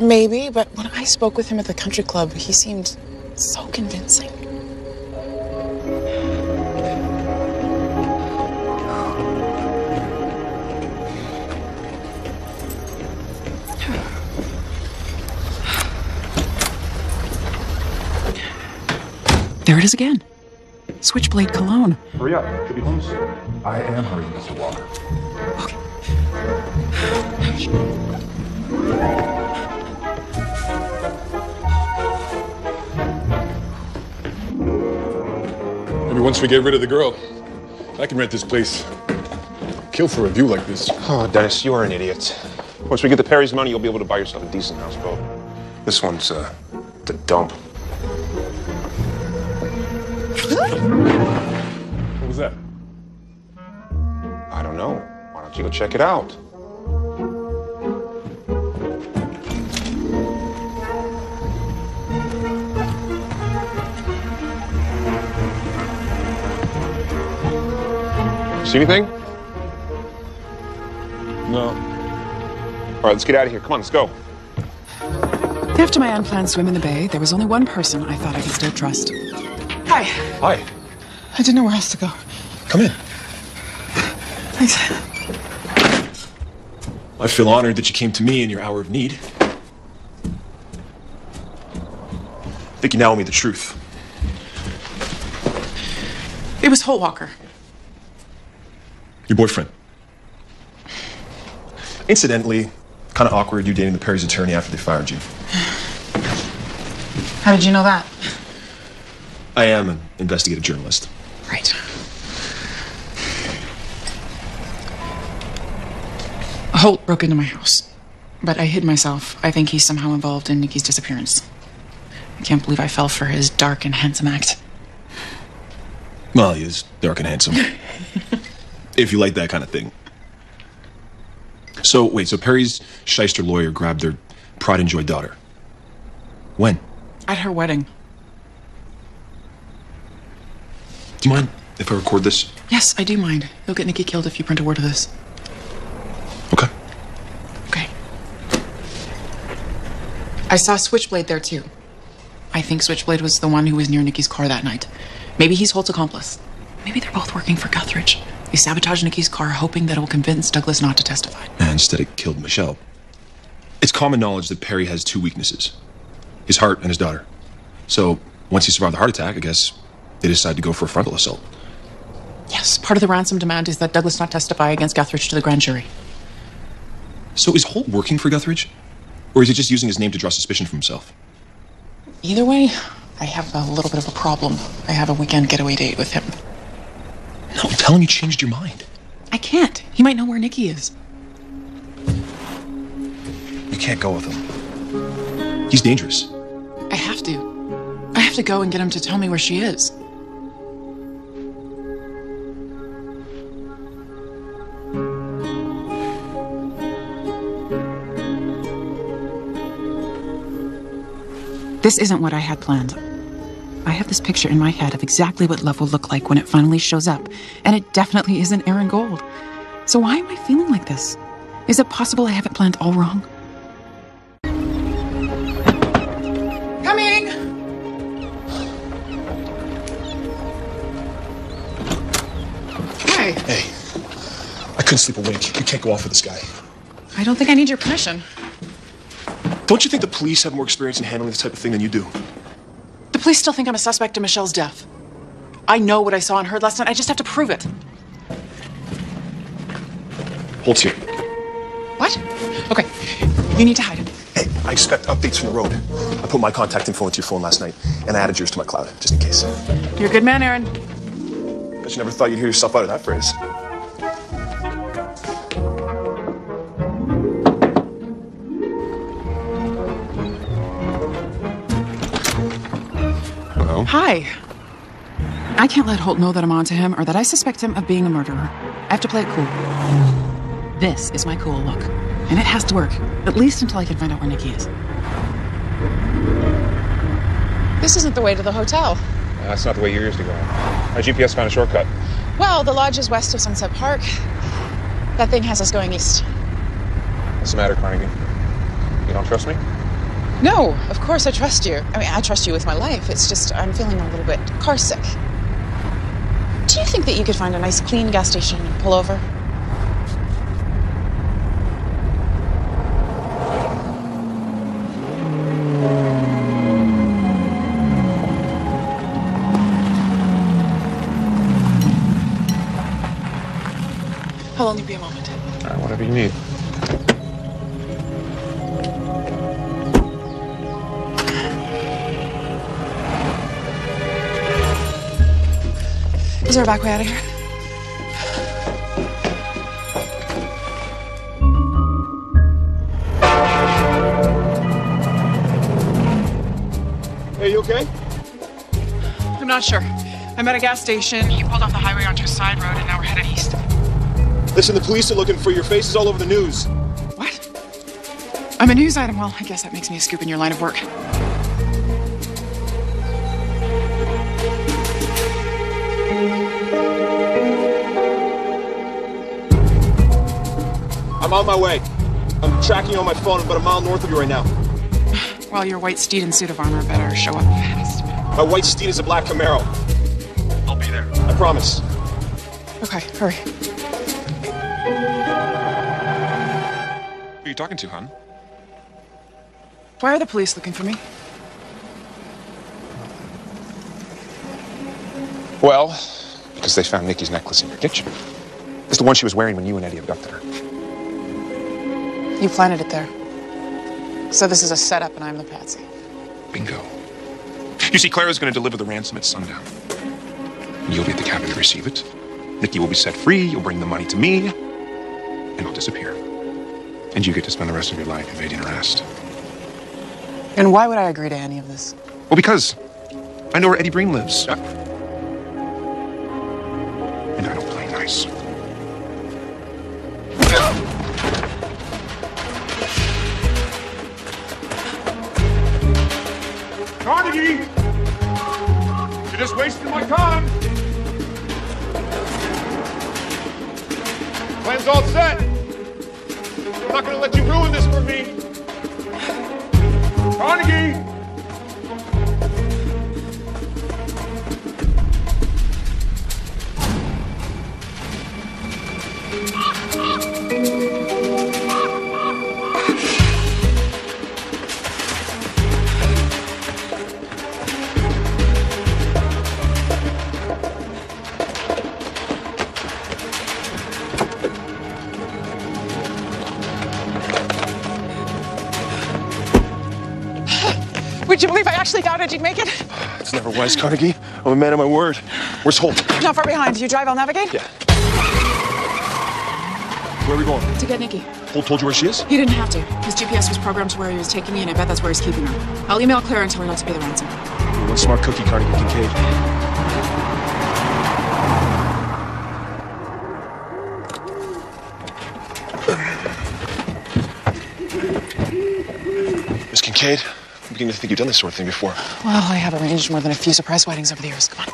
Maybe, but when I spoke with him at the country club, he seemed so convincing. There it is again. Switchblade cologne. Hurry up. Should be home soon. I am hurrying, Mr. Walker. Maybe once we get rid of the girl, I can rent this place. Kill for a view like this. Oh, Dennis, you are an idiot. Once we get the Perry's money, you'll be able to buy yourself a decent houseboat. This one's, the dump. What was that? I don't know. Why don't you go check it out? See anything? No. All right, let's get out of here. Come on, let's go. After my unplanned swim in the bay, there was only one person I thought I could still trust. Hi. Hi. I didn't know where else to go. Come in. Thanks. I feel honored that you came to me in your hour of need. I think you now owe me the truth. It was Holt Walker. Your boyfriend. Incidentally, kind of awkward you dating the Perry's attorney after they fired you. How did you know that? I am an investigative journalist. Right. Holt broke into my house, but I hid myself. I think he's somehow involved in Nikki's disappearance. I can't believe I fell for his dark and handsome act. Well, he is dark and handsome. If you like that kind of thing. So, wait, so Perry's shyster lawyer grabbed their pride and joy daughter. When? At her wedding. Do you mind if I record this? Yes, I do mind. You'll get Nikki killed if you print a word of this. Okay. Okay. I saw Switchblade there, too. I think Switchblade was the one who was near Nikki's car that night. Maybe he's Holt's accomplice. Maybe they're both working for Guthridge. They sabotaged Nikki's car, hoping that it will convince Douglas not to testify. And instead it killed Michelle. It's common knowledge that Perry has two weaknesses. His heart and his daughter. So, once he survived the heart attack, I guess they decided to go for a frontal assault. Yes, part of the ransom demand is that Douglas not testify against Guthridge to the grand jury. So is Holt working for Guthridge? Or is he just using his name to draw suspicion from himself? Either way, I have a little bit of a problem. I have a weekend getaway date with him. No, tell him you changed your mind. I can't. He might know where Nikki is. You can't go with him. He's dangerous. I have to. I have to go and get him to tell me where she is. This isn't what I had planned. I have this picture in my head of exactly what love will look like when it finally shows up, and it definitely isn't Aaron Gold. So why am I feeling like this? Is it possible I have it planned all wrong? Coming! Hi. Hey, I couldn't sleep a wink. You can't go off with this guy. I don't think I need your permission. Don't you think the police have more experience in handling this type of thing than you do? The police still think I'm a suspect in Michelle's death. I know what I saw and heard last night. I just have to prove it. Holt's here. What? Okay. You need to hide him. Hey, I expect updates from the road. I put my contact info into your phone last night, and I added yours to my cloud, just in case. You're a good man, Aaron. Bet you never thought you'd hear yourself out of that phrase. Hello? Hi. I can't let Holt know that I'm on to him or that I suspect him of being a murderer. I have to play it cool. This is my cool look. And it has to work, at least until I can find out where Nikki is. This isn't the way to the hotel. That's not the way you're used to going. My GPS found a shortcut. Well, the lodge is west of Sunset Park. That thing has us going east. What's the matter, Carnegie? You don't trust me? No, of course I trust you. I mean, I trust you with my life. It's just I'm feeling a little bit car sick. Do you think that you could find a nice, clean gas station and pull over? I'll only be a moment. All right, whatever you need. Is there a back way out of here? Hey, you okay? I'm not sure. I'm at a gas station. You pulled off the highway onto a side road, and now we're headed east. Listen, the police are looking for your faces all over the news. What? I'm a news item. Well, I guess that makes me a scoop in your line of work. I'm on my way. I'm tracking you on my phone, about a mile north of you right now. Well, your white steed and suit of armor better show up fast. My white steed is a black Camaro. I'll be there. I promise. Okay, hurry. Who are you talking to, hon? Why are the police looking for me? Well, because they found Nikki's necklace in your kitchen. It's the one she was wearing when you and Eddie abducted her. You planted it there. So this is a setup and I'm the patsy. Bingo. You see, Clara's going to deliver the ransom at sundown. You'll be at the cabin to receive it. Nikki will be set free, you'll bring the money to me, and I'll disappear. And you get to spend the rest of your life evading arrest. And why would I agree to any of this? Well, because I know where Eddie Breen lives. And I don't play nice. Carnegie! You're just wasting my time! Plan's all set! I'm not gonna let you ruin this for me! Carnegie! Would you believe I actually doubted you'd make it? It's never wise, Carnegie. I'm a man of my word. Where's Holt? Not far behind. You drive, I'll navigate? Yeah. Where are we going? To get Nikki. Holt told you where she is? He didn't have to. His GPS was programmed to where he was taking me, and I bet that's where he's keeping her. I'll email Clara and tell her not to pay the ransom. One smart cookie, Carnegie Kincaid. Miss Kincaid, I'm beginning to think you've done this sort of thing before. Well, I have arranged more than a few surprise weddings over the years. Come on.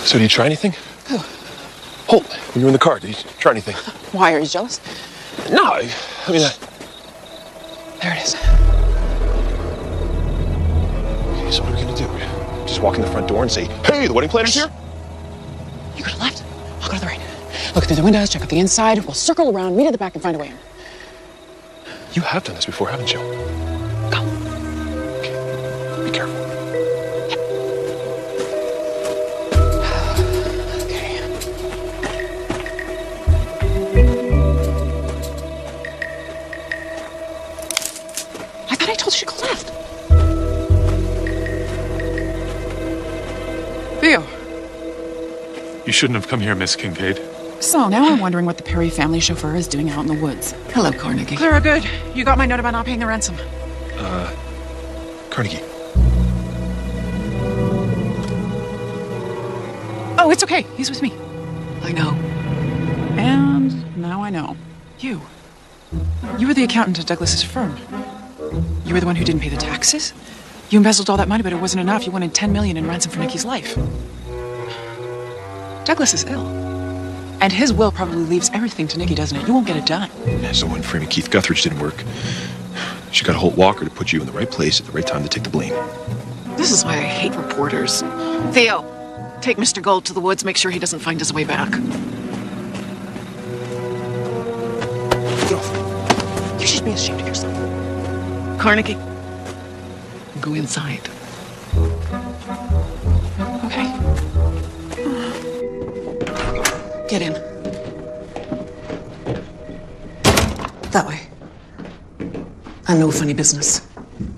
So, did you try anything? Who? Holt, when you were in the car, did you try anything? Why, are you jealous? No, I mean... There it is. Okay, so what are we gonna do? Just walk in the front door and say, hey, the wedding planner's here? You go to the left, I'll go to the right. Look through the windows, check out the inside. We'll circle around, meet at the back, and find a way in. You have done this before, haven't you? Go. Okay. Be careful. Okay. I thought I told you to go left. Theo. You shouldn't have come here, Miss Kincaid. So now I'm wondering what the Perry family chauffeur is doing out in the woods. Hello, Carnegie. Clara, good. You got my note about not paying the ransom. Carnegie. Oh, it's okay. He's with me. I know. And now I know. You were the accountant at Douglas's firm. You were the one who didn't pay the taxes. You embezzled all that money, but it wasn't enough. You wanted $10 million in ransom for Nikki's life. Douglas is ill. And his will probably leaves everything to Nikki, doesn't it? You won't get a dime. Yeah, so when framing Keith Guthridge didn't work, she got a Holt Walker to put you in the right place at the right time to take the blame. This is why I hate reporters. Theo, take Mr. Gold to the woods. Make sure he doesn't find his way back. Get off. You should be ashamed of yourself. Carnegie, go inside. Okay. Get in. That way. I know funny business.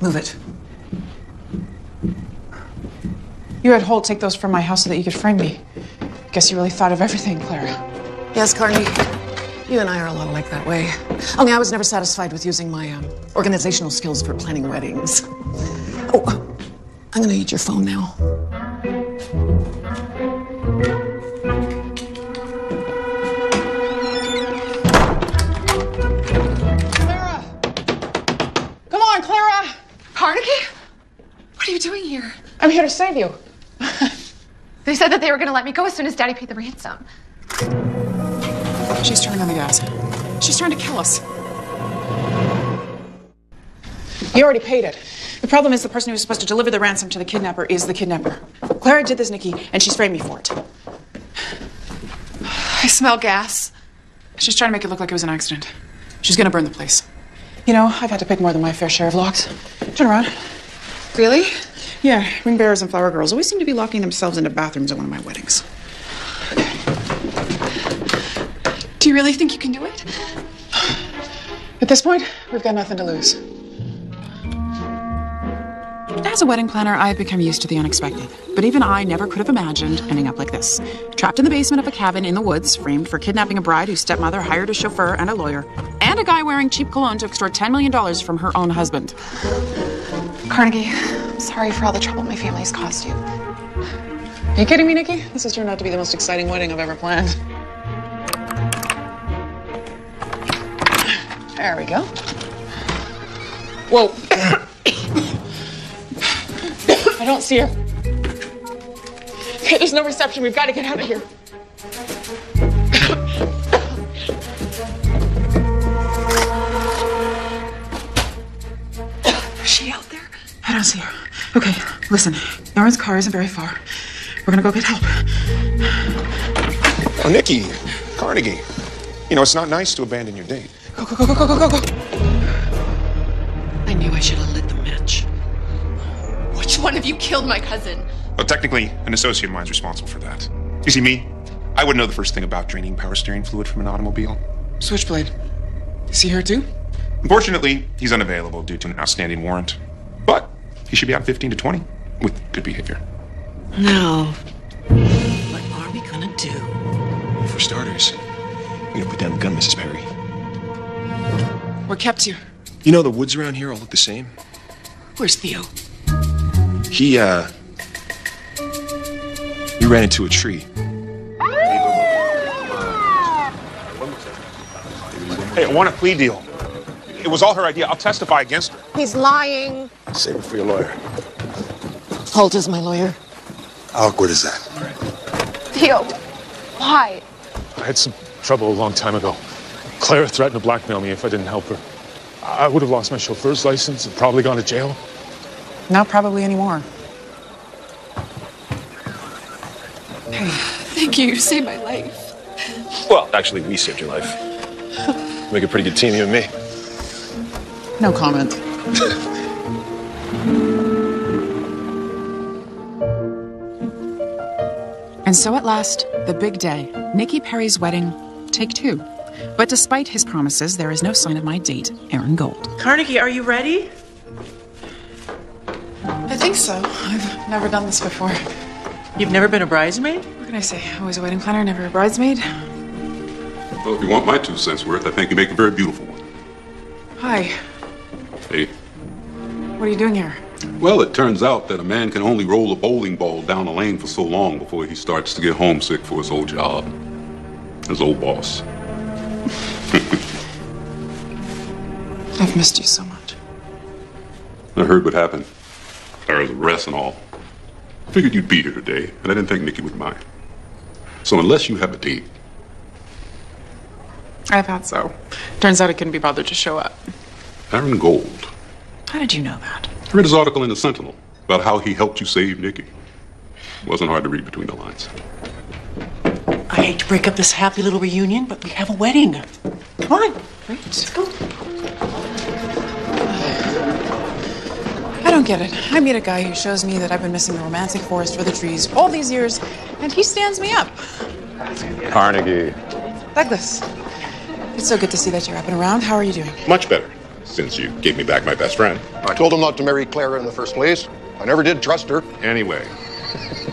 Move it. You had Holt take those from my house so that you could frame me. Guess you really thought of everything, Clara. Yes, Carnegie. You and I are a lot alike that way. Only I was never satisfied with using my organizational skills for planning weddings. Oh, I'm gonna need your phone now. Clara! Come on, Clara! Carnegie? What are you doing here? I'm here to save you. They said that they were going to let me go as soon as Daddy paid the ransom. She's turning on the gas. She's trying to kill us. You already paid it. The problem is the person who was supposed to deliver the ransom to the kidnapper is the kidnapper. Clara did this, Nikki, and she's framed me for it. I smell gas. She's trying to make it look like it was an accident. She's gonna burn the place. You know, I've had to pick more than my fair share of locks. Turn around. Really? Yeah, ring bearers and flower girls always seem to be locking themselves into bathrooms at one of my weddings. Do you really think you can do it? At this point, we've got nothing to lose. As a wedding planner, I've become used to the unexpected. But even I never could have imagined ending up like this. Trapped in the basement of a cabin in the woods, framed for kidnapping a bride whose stepmother hired a chauffeur and a lawyer, and a guy wearing cheap cologne to extort $10 million from her own husband. Carnegie, I'm sorry for all the trouble my family's caused you. Are you kidding me, Nikki? This has turned out to be the most exciting wedding I've ever planned. There we go. Whoa. I don't see her. Okay, there's no reception. We've got to get out of here. Is she out there? I don't see her. Okay, listen. Durance car isn't very far. We're gonna go get help. Oh, Nikki, Carnegie. You know, it's not nice to abandon your date. Go, go, go, go, go, go, go. I knew I should have lit the match. Which one of you killed my cousin? Well, technically, an associate of mine's responsible for that. You see, me, I wouldn't know the first thing about draining power steering fluid from an automobile. Switchblade. See her too? Unfortunately, he's unavailable due to an outstanding warrant. But he should be out 15 to 20 with good behavior. Now, what are we gonna do? For starters, we're gonna put down the gun, Mrs. Perry. We're kept here. You know, the woods around here all look the same. Where's Theo? He ran into a tree. Hey, I want a plea deal. It was all her idea. I'll testify against her. He's lying. Save it for your lawyer. Holt is my lawyer. How awkward is that? Theo, why? I had some trouble a long time ago. Clara threatened to blackmail me if I didn't help her. I would have lost my chauffeur's license and probably gone to jail. Not probably anymore. Hey, thank you. You saved my life. Well, actually, we saved your life. Make a pretty good team, you and me. No comment. And so at last, the big day, Nikki Perry's wedding, take two. But despite his promises, there is no sign of my date, Aaron Gold. Carnegie, are you ready? I think so. I've never done this before. You've never been a bridesmaid? What can I say? Always a wedding planner, never a bridesmaid. Well, if you want my 2 cents worth, I think you make a very beautiful one. Hi. Hey. What are you doing here? Well, it turns out that a man can only roll a bowling ball down a lane for so long before he starts to get homesick for his old job. His old boss. I've missed you so much. I heard what happened. Clara's arrest and all. I figured you'd be here today, and I didn't think Nikki would mind. So unless you have a date... I thought so. Turns out I couldn't be bothered to show up. Aaron Gold. How did you know that? I read his article in the Sentinel about how he helped you save Nikki. Wasn't hard to read between the lines. I hate to break up this happy little reunion, but we have a wedding. Come on. Great. Let's go. I don't get it. I meet a guy who shows me that I've been missing the romantic forest for the trees all these years, and he stands me up. Carnegie. Douglas, it's so good to see that you're up and around. How are you doing? Much better, since you gave me back my best friend. I told him not to marry Clara in the first place. I never did trust her. Anyway,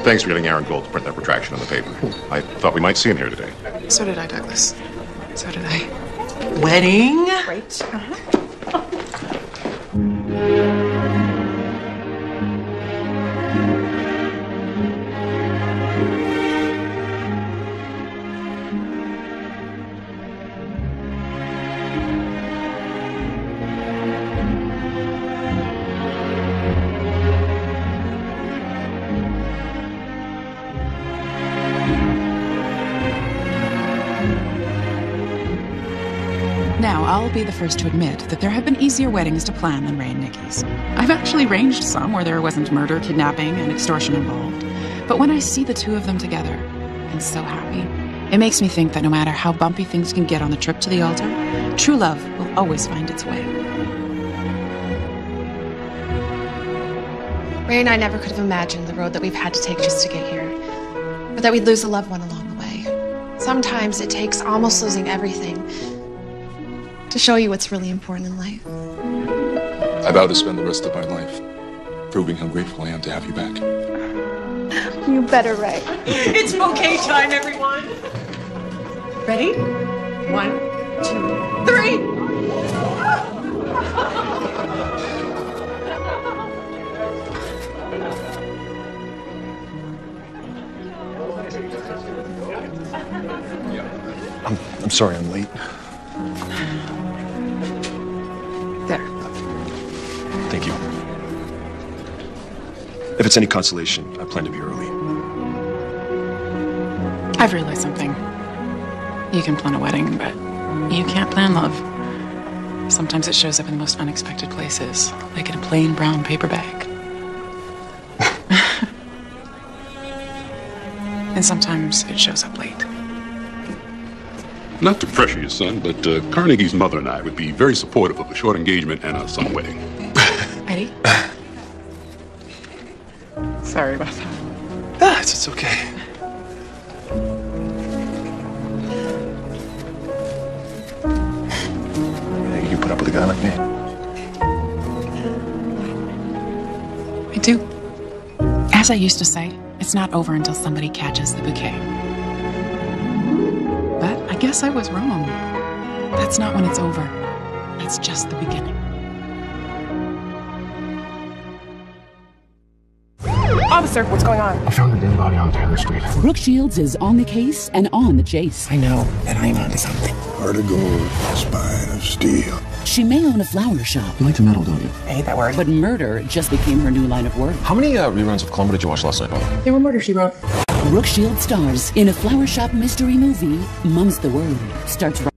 thanks for getting Aaron Gold to print that retraction on the paper. I thought we might see him here today. So did I, Douglas. So did I. Wedding? Great. Now, I'll be the first to admit that there have been easier weddings to plan than Ray and Nikki's. I've actually arranged some where there wasn't murder, kidnapping, and extortion involved. But when I see the two of them together, and so happy, it makes me think that no matter how bumpy things can get on the trip to the altar, true love will always find its way. Ray and I never could have imagined the road that we've had to take just to get here, or that we'd lose a loved one along the way. Sometimes it takes almost losing everything to show you what's really important in life. I vow to spend the rest of my life proving how grateful I am to have you back. You better, Ray. It's bouquet time, everyone. Ready? 1, 2, 3. I'm sorry I'm late. There. Thank you. If it's any consolation, I plan to be early. I've realized something. You can plan a wedding, but you can't plan love. Sometimes it shows up in the most unexpected places, like in a plain brown paper bag. And sometimes it shows up late. Not to pressure you, son, but Carnegie's mother and I would be very supportive of a short engagement and a summer wedding. Eddie? Sorry about that. Ah, it's okay. You can put up with a guy like me. I do. As I used to say, it's not over until somebody catches the bouquet. But I guess I was wrong. That's not when it's over. That's just the beginning. Officer, what's going on? I found a dead body on Taylor Street. Brooke Shields is on the case and on the chase. I know, and I'm onto something. Heart of gold, spine of steel. She may own a flower shop. You like to meddle, don't you? I hate that word. But murder just became her new line of work. How many reruns of Columbo did you watch last night, Mother? They were Murder, She Wrote. Brooke Shields stars in a flower shop mystery movie, Mum's the Word. Starts right